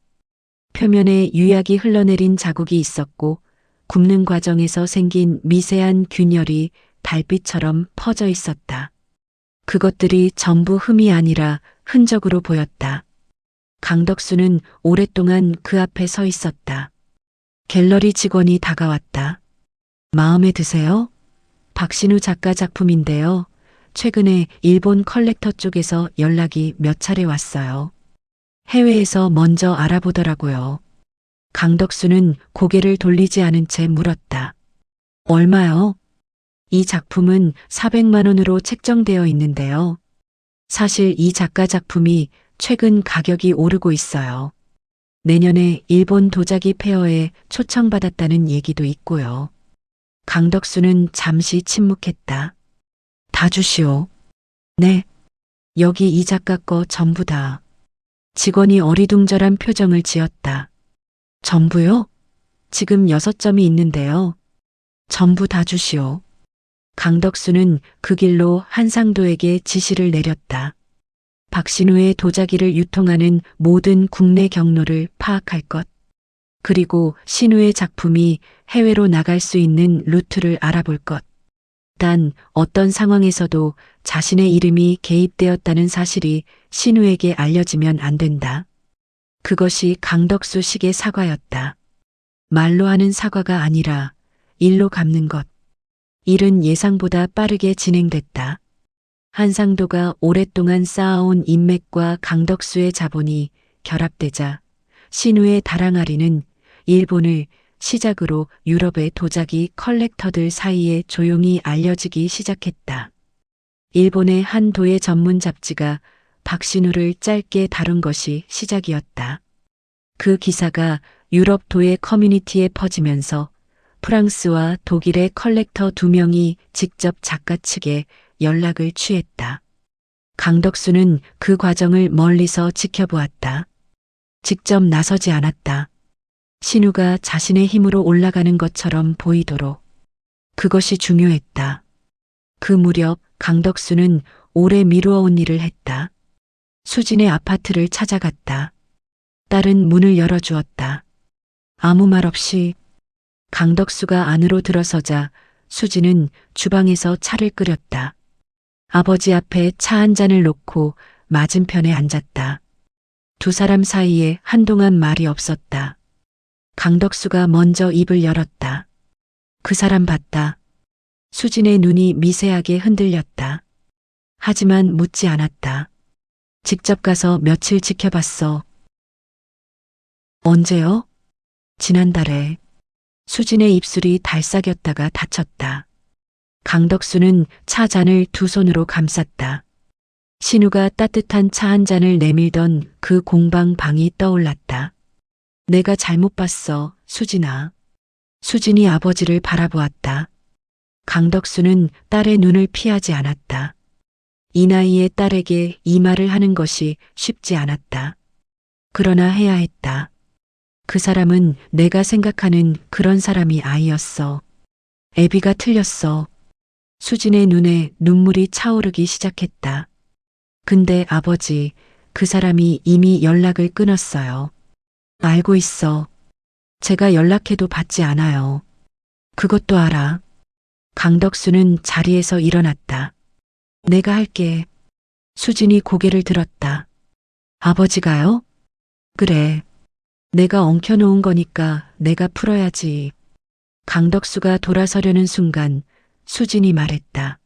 표면에 유약이 흘러내린 자국이 있었고 굽는 과정에서 생긴 미세한 균열이 달빛처럼 퍼져 있었다. 그것들이 전부 흠이 아니라 흔적으로 보였다. 강덕수는 오랫동안 그 앞에 서 있었다. 갤러리 직원이 다가왔다. 마음에 드세요? 박신우 작가 작품인데요. 최근에 일본 컬렉터 쪽에서 연락이 몇 차례 왔어요. 해외에서 먼저 알아보더라고요. 강덕수는 고개를 돌리지 않은 채 물었다. 얼마요? 이 작품은 400만 원으로 책정되어 있는데요. 사실 이 작가 작품이 최근 가격이 오르고 있어요. 내년에 일본 도자기 페어에 초청받았다는 얘기도 있고요. 강덕수는 잠시 침묵했다. 다 주시오. 네. 여기 이 작가 거 전부 다. 직원이 어리둥절한 표정을 지었다. 전부요? 지금 6점이 있는데요. 전부 다 주시오. 강덕수는 그 길로 한상도에게 지시를 내렸다. 박신우의 도자기를 유통하는 모든 국내 경로를 파악할 것. 그리고 신우의 작품이 해외로 나갈 수 있는 루트를 알아볼 것. 단 어떤 상황에서도 자신의 이름이 개입되었다는 사실이 신우에게 알려지면 안 된다. 그것이 강덕수식의 사과였다. 말로 하는 사과가 아니라 일로 갚는 것. 일은 예상보다 빠르게 진행됐다. 한상도가 오랫동안 쌓아온 인맥과 강덕수의 자본이 결합되자 신우의 다랑아리는 일본을 시작으로 유럽의 도자기 컬렉터들 사이에 조용히 알려지기 시작했다. 일본의 한 도예 전문 잡지가 박신우를 짧게 다룬 것이 시작이었다. 그 기사가 유럽 도예 커뮤니티에 퍼지면서 프랑스와 독일의 컬렉터 2명이 직접 작가 측에 연락을 취했다. 강덕수는 그 과정을 멀리서 지켜보았다. 직접 나서지 않았다. 신우가 자신의 힘으로 올라가는 것처럼 보이도록. 그것이 중요했다. 그 무렵 강덕수는 오래 미루어온 일을 했다. 수진의 아파트를 찾아갔다. 딸은 문을 열어주었다. 아무 말 없이 강덕수가 안으로 들어서자 수진은 주방에서 차를 끓였다. 아버지 앞에 차 한 잔을 놓고 맞은편에 앉았다. 두 사람 사이에 한동안 말이 없었다. 강덕수가 먼저 입을 열었다. 그 사람 봤다. 수진의 눈이 미세하게 흔들렸다. 하지만 묻지 않았다. 직접 가서 며칠 지켜봤어. 언제요? 지난달에. 수진의 입술이 달싹였다가 닫혔다. 강덕수는 차 잔을 두 손으로 감쌌다. 신우가 따뜻한 차 한 잔을 내밀던 그 공방 방이 떠올랐다. 내가 잘못 봤어, 수진아. 수진이 아버지를 바라보았다. 강덕수는 딸의 눈을 피하지 않았다. 이 나이에 딸에게 이 말을 하는 것이 쉽지 않았다. 그러나 해야 했다. 그 사람은 내가 생각하는 그런 사람이 아니었어. 애비가 틀렸어. 수진의 눈에 눈물이 차오르기 시작했다. 근데 아버지, 그 사람이 이미 연락을 끊었어요. 알고 있어. 제가 연락해도 받지 않아요. 그것도 알아. 강덕수는 자리에서 일어났다. 내가 할게. 수진이 고개를 들었다. 아버지가요? 그래. 내가 엉켜놓은 거니까 내가 풀어야지. 강덕수가 돌아서려는 순간 수진이 말했다.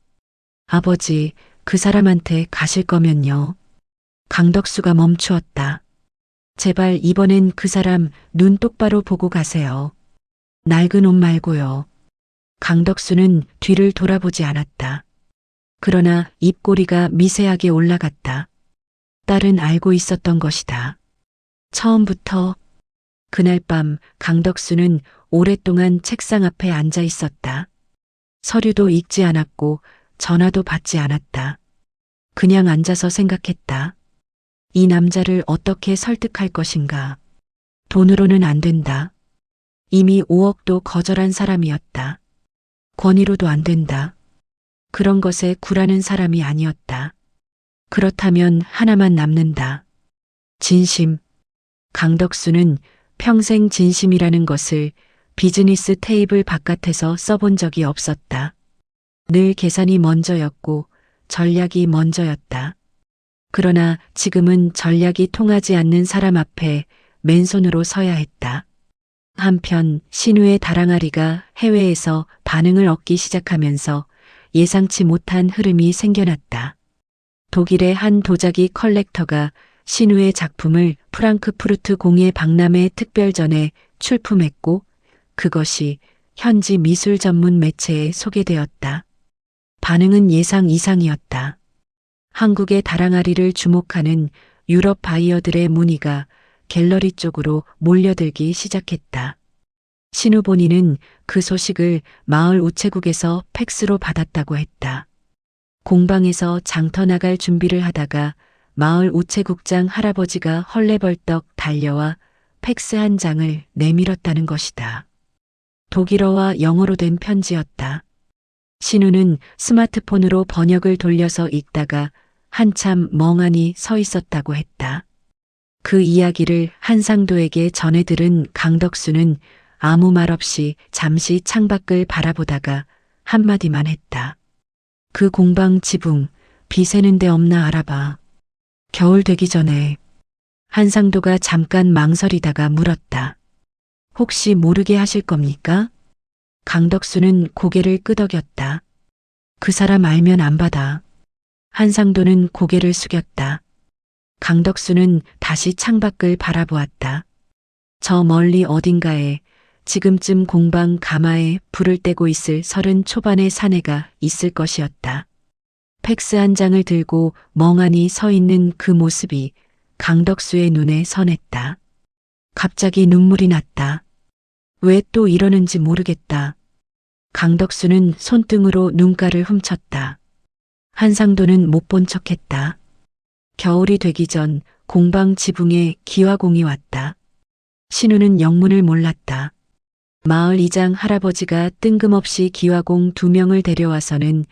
아버지, 그 사람한테 가실 거면요. 강덕수가 멈추었다. 제발 이번엔 그 사람 눈 똑바로 보고 가세요. 낡은 옷 말고요. 강덕수는 뒤를 돌아보지 않았다. 그러나 입꼬리가 미세하게 올라갔다. 딸은 알고 있었던 것이다. 처음부터. 그날 밤 강덕수는 오랫동안 책상 앞에 앉아 있었다. 서류도 읽지 않았고 전화도 받지 않았다. 그냥 앉아서 생각했다. 이 남자를 어떻게 설득할 것인가. 돈으로는 안 된다. 이미 5억도 거절한 사람이었다. 권위로도 안 된다. 그런 것에 굴하는 사람이 아니었다. 그렇다면 하나만 남는다. 진심. 강덕수는 평생 진심이라는 것을 비즈니스 테이블 바깥에서 써본 적이 없었다. 늘 계산이 먼저였고 전략이 먼저였다. 그러나 지금은 전략이 통하지 않는 사람 앞에 맨손으로 서야 했다. 한편 신우의 다랑아리가 해외에서 반응을 얻기 시작하면서 예상치 못한 흐름이 생겨났다. 독일의 한 도자기 컬렉터가 신우의 작품을 프랑크푸르트 공예 박람회 특별전에 출품했고 그것이 현지 미술 전문 매체에 소개되었다. 반응은 예상 이상이었다. 한국의 다랑아리를 주목하는 유럽 바이어들의 문의가 갤러리 쪽으로 몰려들기 시작했다. 신우 본인은 그 소식을 마을 우체국에서 팩스로 받았다고 했다. 공방에서 장터 나갈 준비를 하다가 마을 우체국장 할아버지가 헐레벌떡 달려와 팩스 한 장을 내밀었다는 것이다. 독일어와 영어로 된 편지였다. 신우는 스마트폰으로 번역을 돌려서 읽다가 한참 멍하니 서 있었다고 했다. 그 이야기를 한상도에게 전해 들은 강덕수는 아무 말 없이 잠시 창밖을 바라보다가 한마디만 했다. 그 공방 지붕 비 새는 데 없나 알아봐. 겨울 되기 전에. 한상도가 잠깐 망설이다가 물었다. 혹시 모르게 하실 겁니까? 강덕수는 고개를 끄덕였다. 그 사람 알면 안 받아. 한상도는 고개를 숙였다. 강덕수는 다시 창밖을 바라보았다. 저 멀리 어딘가에 지금쯤 공방 가마에 불을 떼고 있을 30 초반의 사내가 있을 것이었다. 팩스 한 장을 들고 멍하니 서 있는 그 모습이 강덕수의 눈에 선했다. 갑자기 눈물이 났다. 왜 또 이러는지 모르겠다. 강덕수는 손등으로 눈가를 훔쳤다. 한상도는 못 본 척했다. 겨울이 되기 전 공방 지붕에 기와공이 왔다. 신우는 영문을 몰랐다. 마을 이장 할아버지가 뜬금없이 기와공 2명을 데려와서는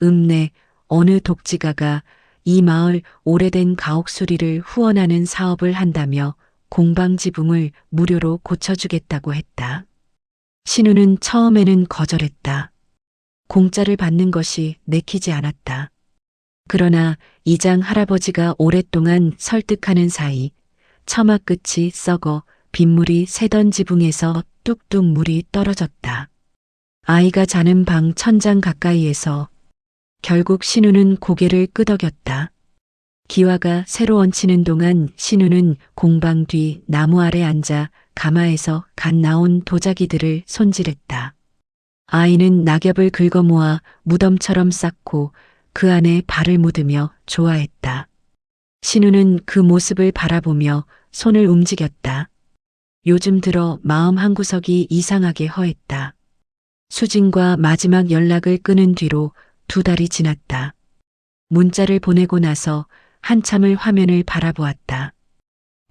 읍내 어느 독지가가 이 마을 오래된 가옥수리를 후원하는 사업을 한다며 공방 지붕을 무료로 고쳐주겠다고 했다. 신우는 처음에는 거절했다. 공짜를 받는 것이 내키지 않았다. 그러나 이장 할아버지가 오랫동안 설득하는 사이 처마 끝이 썩어 빗물이 새던 지붕에서 뚝뚝 물이 떨어졌다. 아이가 자는 방 천장 가까이에서 결국 신우는 고개를 끄덕였다. 기와가 새로 얹히는 동안 신우는 공방 뒤 나무 아래 앉아 가마에서 갓 나온 도자기들을 손질했다. 아이는 낙엽을 긁어 모아 무덤처럼 쌓고 그 안에 발을 묻으며 좋아했다. 신우는 그 모습을 바라보며 손을 움직였다. 요즘 들어 마음 한구석이 이상하게 허했다. 수진과 마지막 연락을 끊은 뒤로 2달이 지났다. 문자를 보내고 나서 한참을 화면을 바라보았다.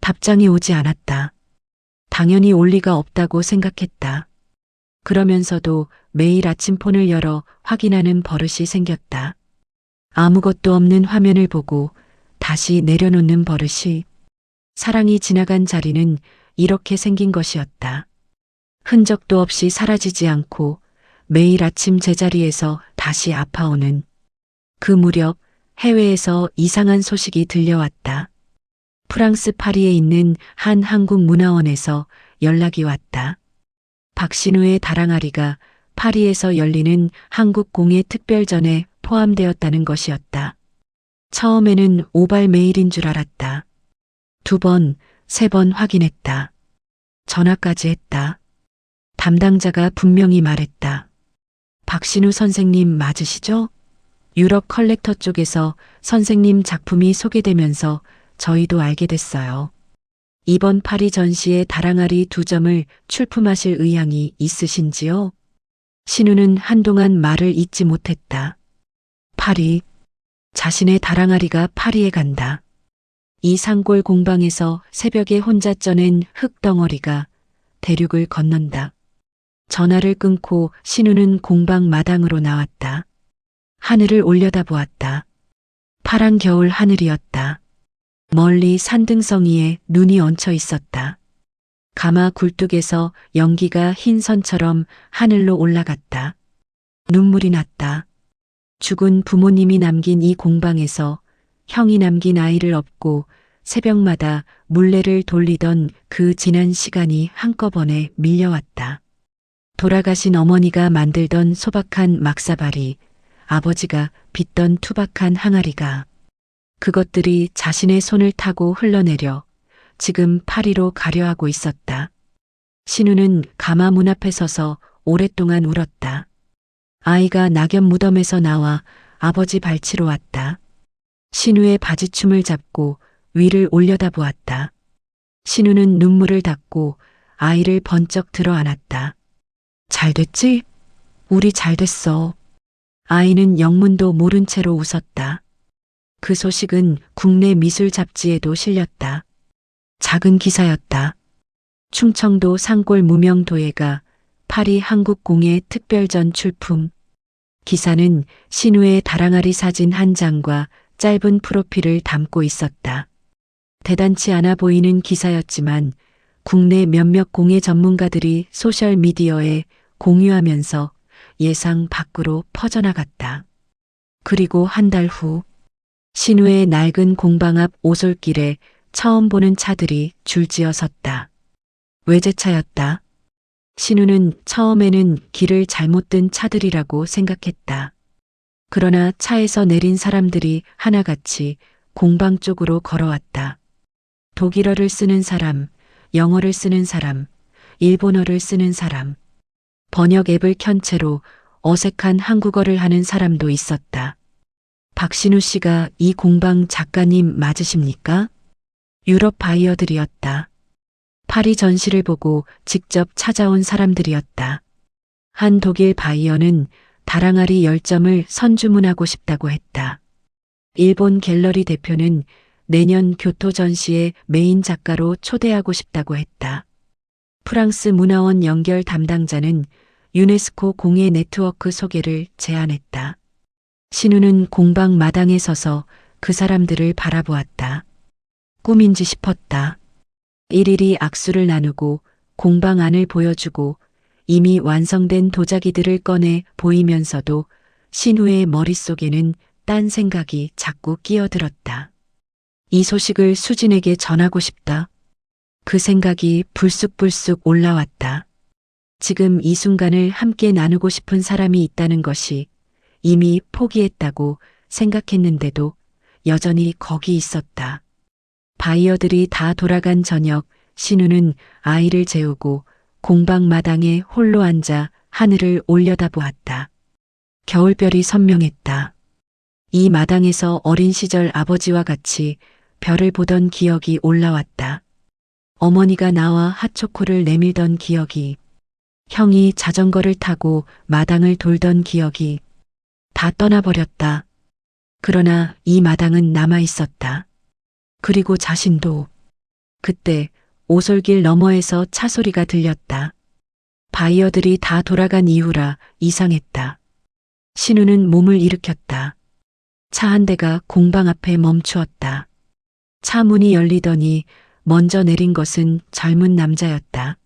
답장이 오지 않았다. 당연히 올 리가 없다고 생각했다. 그러면서도 매일 아침 폰을 열어 확인하는 버릇이 생겼다. 아무것도 없는 화면을 보고 다시 내려놓는 버릇이. 사랑이 지나간 자리는 이렇게 생긴 것이었다. 흔적도 없이 사라지지 않고 매일 아침 제자리에서 다시 아파오는. 그 무렵 해외에서 이상한 소식이 들려왔다. 프랑스 파리에 있는 한 한국문화원에서 연락이 왔다. 박신우의 다랑아리가 파리에서 열리는 한국공예 특별전에 포함되었다는 것이었다. 처음에는 오발 메일인 줄 알았다. 2번, 3번 확인했다. 전화까지 했다. 담당자가 분명히 말했다. 박신우 선생님 맞으시죠? 유럽 컬렉터 쪽에서 선생님 작품이 소개되면서 저희도 알게 됐어요. 이번 파리 전시에 다랑아리 2점을 출품하실 의향이 있으신지요? 신우는 한동안 말을 잇지 못했다. 파리, 자신의 다랑아리가 파리에 간다. 이 산골 공방에서 새벽에 혼자 쪄낸 흙덩어리가 대륙을 건넌다. 전화를 끊고 신우는 공방 마당으로 나왔다. 하늘을 올려다보았다. 파란 겨울 하늘이었다. 멀리 산등성이에 눈이 얹혀 있었다. 가마 굴뚝에서 연기가 흰 선처럼 하늘로 올라갔다. 눈물이 났다. 죽은 부모님이 남긴 이 공방에서 형이 남긴 아이를 업고 새벽마다 물레를 돌리던 그 지난 시간이 한꺼번에 밀려왔다. 돌아가신 어머니가 만들던 소박한 막사발이, 아버지가 빚던 투박한 항아리가, 그것들이 자신의 손을 타고 흘러내려 지금 파리로 가려 하고 있었다. 신우는 가마 문 앞에 서서 오랫동안 울었다. 아이가 낙엽 무덤에서 나와 아버지 발치로 왔다. 신우의 바지춤을 잡고 위를 올려다보았다. 신우는 눈물을 닦고 아이를 번쩍 들어 안았다. 잘 됐지? 우리 잘 됐어. 아이는 영문도 모른 채로 웃었다. 그 소식은 국내 미술 잡지에도 실렸다. 작은 기사였다. 충청도 산골 무명도예가 파리 한국공예 특별전 출품. 기사는 신우의 다랑아리 사진 한 장과 짧은 프로필을 담고 있었다. 대단치 않아 보이는 기사였지만 국내 몇몇 공예 전문가들이 소셜미디어에 공유하면서 예상 밖으로 퍼져나갔다. 그리고 한 달 후, 신우의 낡은 공방 앞 오솔길에 처음 보는 차들이 줄지어 섰다. 외제차였다. 신우는 처음에는 길을 잘못 든 차들이라고 생각했다. 그러나 차에서 내린 사람들이 하나같이 공방 쪽으로 걸어왔다. 독일어를 쓰는 사람, 영어를 쓰는 사람, 일본어를 쓰는 사람, 번역 앱을 켠 채로 어색한 한국어를 하는 사람도 있었다. 박신우 씨가 이 공방 작가님 맞으십니까? 유럽 바이어들이었다. 파리 전시를 보고 직접 찾아온 사람들이었다. 한 독일 바이어는 다랑아리 10점을 선주문하고 싶다고 했다. 일본 갤러리 대표는 내년 교토 전시의 메인 작가로 초대하고 싶다고 했다. 프랑스 문화원 연결 담당자는 유네스코 공예 네트워크 소개를 제안했다. 신우는 공방 마당에 서서 그 사람들을 바라보았다. 꿈인지 싶었다. 일일이 악수를 나누고 공방 안을 보여주고 이미 완성된 도자기들을 꺼내 보이면서도 신우의 머릿속에는 딴 생각이 자꾸 끼어들었다. 이 소식을 수진에게 전하고 싶다. 그 생각이 불쑥불쑥 올라왔다. 지금 이 순간을 함께 나누고 싶은 사람이 있다는 것이 이미 포기했다고 생각했는데도 여전히 거기 있었다. 바이어들이 다 돌아간 저녁, 신우는 아이를 재우고 공방 마당에 홀로 앉아 하늘을 올려다보았다. 겨울별이 선명했다. 이 마당에서 어린 시절 아버지와 같이 별을 보던 기억이 올라왔다. 어머니가 나와 핫초코를 내밀던 기억이, 형이 자전거를 타고 마당을 돌던 기억이 다 떠나버렸다. 그러나 이 마당은 남아 있었다. 그리고 자신도. 그때 오솔길 너머에서 차 소리가 들렸다. 바이어들이 다 돌아간 이후라 이상했다. 신우는 몸을 일으켰다. 차 한 대가 공방 앞에 멈추었다. 차 문이 열리더니 먼저 내린 것은 젊은 남자였다.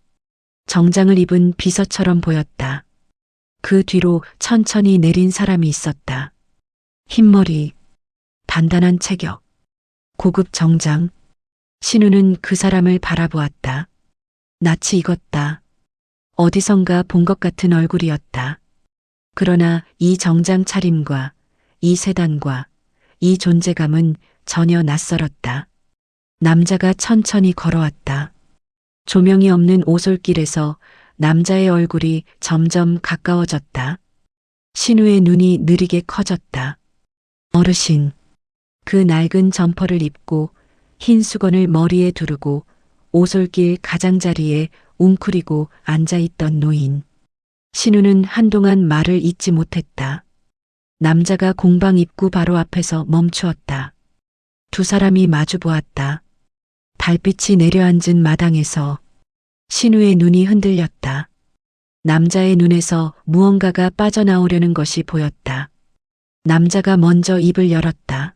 정장을 입은 비서처럼 보였다. 그 뒤로 천천히 내린 사람이 있었다. 흰머리, 단단한 체격, 고급 정장. 신우는 그 사람을 바라보았다. 낯이 익었다. 어디선가 본 것 같은 얼굴이었다. 그러나 이 정장 차림과 이 세단과 이 존재감은 전혀 낯설었다. 남자가 천천히 걸어왔다. 조명이 없는 오솔길에서 남자의 얼굴이 점점 가까워졌다. 신우의 눈이 느리게 커졌다. 어르신. 그 낡은 점퍼를 입고 흰 수건을 머리에 두르고 오솔길 가장자리에 웅크리고 앉아있던 노인. 신우는 한동안 말을 잇지 못했다. 남자가 공방 입구 바로 앞에서 멈추었다. 두 사람이 마주 보았다. 달빛이 내려앉은 마당에서 신우의 눈이 흔들렸다. 남자의 눈에서 무언가가 빠져나오려는 것이 보였다. 남자가 먼저 입을 열었다.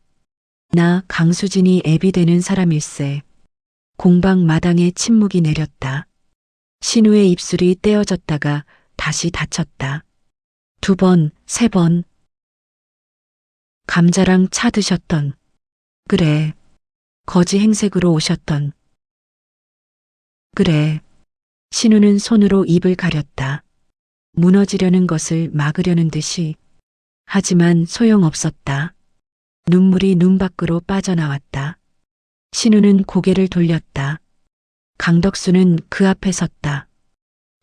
나 강수진이 애비 되는 사람일세. 공방 마당에 침묵이 내렸다. 신우의 입술이 떼어졌다가 다시 닫혔다. 2번, 3번. 감자랑 차 드셨던. 그래. 거지 행색으로 오셨던. 그래. 신우는 손으로 입을 가렸다. 무너지려는 것을 막으려는 듯이. 하지만 소용없었다. 눈물이 눈 밖으로 빠져나왔다. 신우는 고개를 돌렸다. 강덕수는 그 앞에 섰다.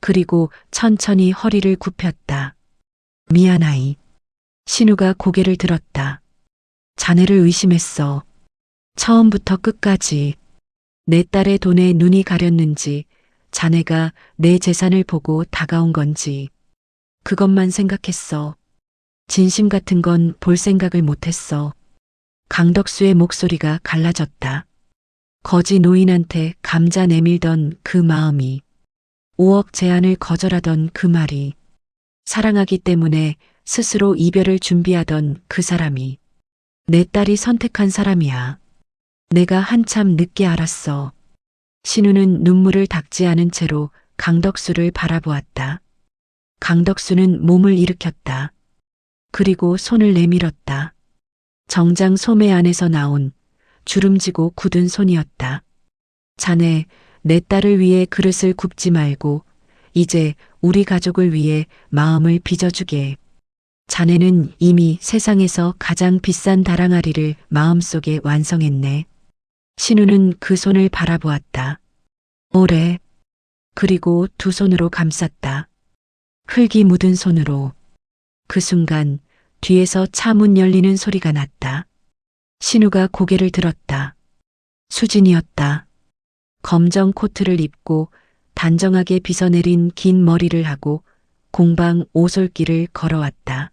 그리고 천천히 허리를 굽혔다. 미안하이. 신우가 고개를 들었다. 자네를 의심했어. 처음부터 끝까지. 내 딸의 돈에 눈이 가렸는지, 자네가 내 재산을 보고 다가온 건지, 그것만 생각했어. 진심 같은 건 볼 생각을 못했어. 강덕수의 목소리가 갈라졌다. 거지 노인한테 감자 내밀던 그 마음이, 5억 제안을 거절하던 그 말이, 사랑하기 때문에 스스로 이별을 준비하던 그 사람이 내 딸이 선택한 사람이야. 내가 한참 늦게 알았어. 신우는 눈물을 닦지 않은 채로 강덕수를 바라보았다. 강덕수는 몸을 일으켰다. 그리고 손을 내밀었다. 정장 소매 안에서 나온 주름지고 굳은 손이었다. 자네, 내 딸을 위해 그릇을 굽지 말고 이제 우리 가족을 위해 마음을 빚어주게. 자네는 이미 세상에서 가장 비싼 다랑아리를 마음속에 완성했네. 신우는 그 손을 바라보았다. 오래. 그리고 두 손으로 감쌌다. 흙이 묻은 손으로. 그 순간 뒤에서 차 문 열리는 소리가 났다. 신우가 고개를 들었다. 수진이었다. 검정 코트를 입고 단정하게 빗어내린 긴 머리를 하고 공방 오솔길을 걸어왔다.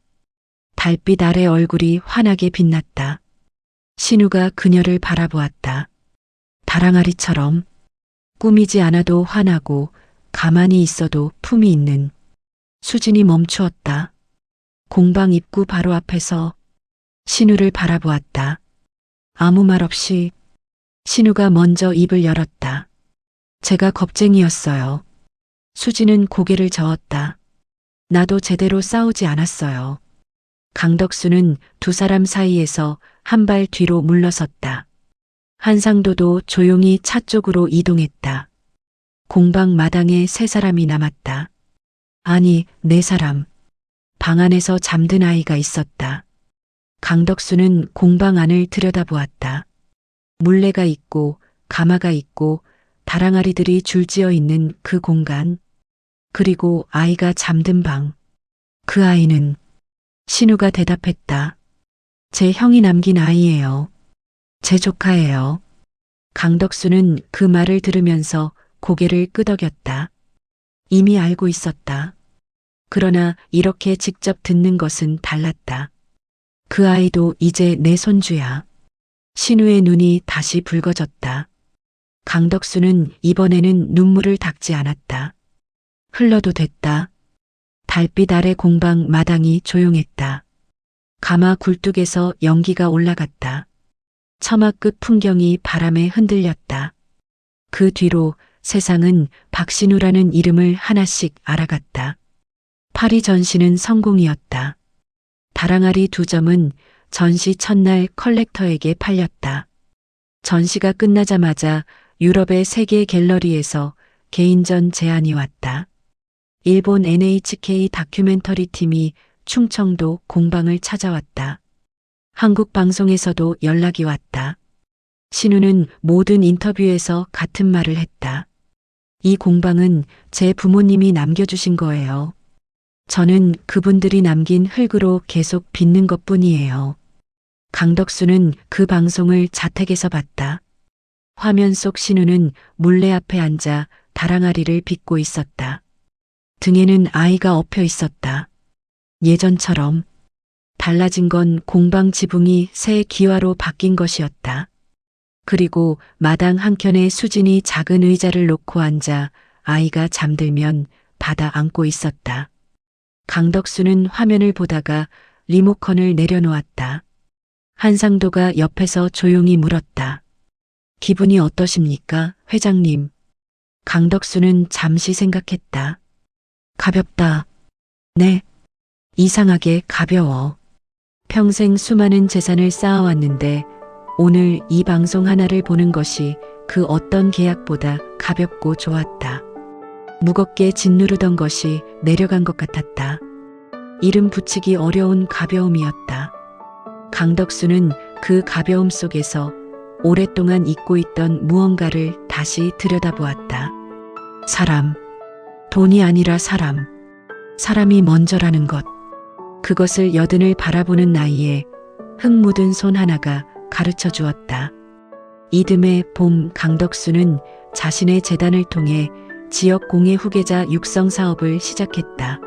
달빛 아래 얼굴이 환하게 빛났다. 신우가 그녀를 바라보았다. 다랑아리처럼 꾸미지 않아도 환하고 가만히 있어도 품이 있는. 수진이 멈추었다. 공방 입구 바로 앞에서 신우를 바라보았다. 아무 말 없이. 신우가 먼저 입을 열었다. 제가 겁쟁이였어요. 수진은 고개를 저었다. 나도 제대로 싸우지 않았어요. 강덕수는 두 사람 사이에서 한 발 뒤로 물러섰다. 한상도도 조용히 차 쪽으로 이동했다. 공방 마당에 세 사람이 남았다. 아니, 네 사람. 방 안에서 잠든 아이가 있었다. 강덕수는 공방 안을 들여다보았다. 물레가 있고 가마가 있고 다랑아리들이 줄지어 있는 그 공간. 그리고 아이가 잠든 방. 그 아이는 신우가 대답했다. 제 형이 남긴 아이예요. 제 조카예요. 강덕수는 그 말을 들으면서 고개를 끄덕였다. 이미 알고 있었다. 그러나 이렇게 직접 듣는 것은 달랐다. 그 아이도 이제 내 손주야. 신우의 눈이 다시 붉어졌다. 강덕수는 이번에는 눈물을 닦지 않았다. 흘러도 됐다. 달빛 아래 공방 마당이 조용했다. 가마 굴뚝에서 연기가 올라갔다. 처마 끝 풍경이 바람에 흔들렸다. 그 뒤로 세상은 박신우라는 이름을 하나씩 알아갔다. 파리 전시는 성공이었다. 다랑아리 2점은 전시 첫날 컬렉터에게 팔렸다. 전시가 끝나자마자 유럽의 세계 갤러리에서 개인전 제안이 왔다. 일본 NHK 다큐멘터리 팀이 충청도 공방을 찾아왔다. 한국 방송에서도 연락이 왔다. 신우는 모든 인터뷰에서 같은 말을 했다. 이 공방은 제 부모님이 남겨주신 거예요. 저는 그분들이 남긴 흙으로 계속 빚는 것뿐이에요. 강덕수는 그 방송을 자택에서 봤다. 화면 속 신우는 물레 앞에 앉아 다랑아리를 빚고 있었다. 등에는 아이가 엎여 있었다. 예전처럼 달라진 건 공방 지붕이 새 기와로 바뀐 것이었다. 그리고 마당 한켠에 수진이 작은 의자를 놓고 앉아 아이가 잠들면 받아 안고 있었다. 강덕수는 화면을 보다가 리모컨을 내려놓았다. 한상도가 옆에서 조용히 물었다. 기분이 어떠십니까, 회장님? 강덕수는 잠시 생각했다. 가볍다. 네. 이상하게 가벼워. 평생 수많은 재산을 쌓아왔는데 오늘 이 방송 하나를 보는 것이 그 어떤 계약보다 가볍고 좋았다. 무겁게 짓누르던 것이 내려간 것 같았다. 이름 붙이기 어려운 가벼움이었다. 강덕수는 그 가벼움 속에서 오랫동안 잊고 있던 무언가를 다시 들여다보았다. 사람. 돈이 아니라 사람. 사람이 먼저라는 것. 그것을 여든을 바라보는 나이에 흙 묻은 손 하나가 가르쳐 주었다. 이듬해 봄 강덕수는 자신의 재단을 통해 지역 공예 후계자 육성 사업을 시작했다.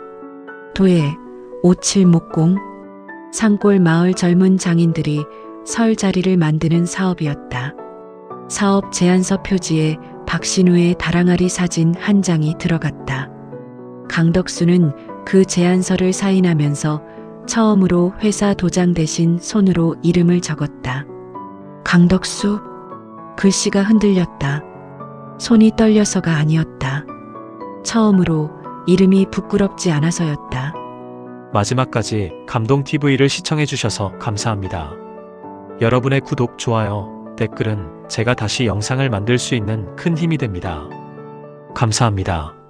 도예, 오칠 목공, 산골 마을 젊은 장인들이 설 자리를 만드는 사업이었다. 사업 제안서 표지에 박신우의 다랑아리 사진 한 장이 들어갔다. 강덕수는 그 제안서를 사인하면서 처음으로 회사 도장 대신 손으로 이름을 적었다. 강덕수. 글씨가 흔들렸다. 손이 떨려서가 아니었다. 처음으로 이름이 부끄럽지 않아서였다. 마지막까지 감동TV를 시청해주셔서 감사합니다. 여러분의 구독, 좋아요, 댓글은 제가 다시 영상을 만들 수 있는 큰 힘이 됩니다. 감사합니다.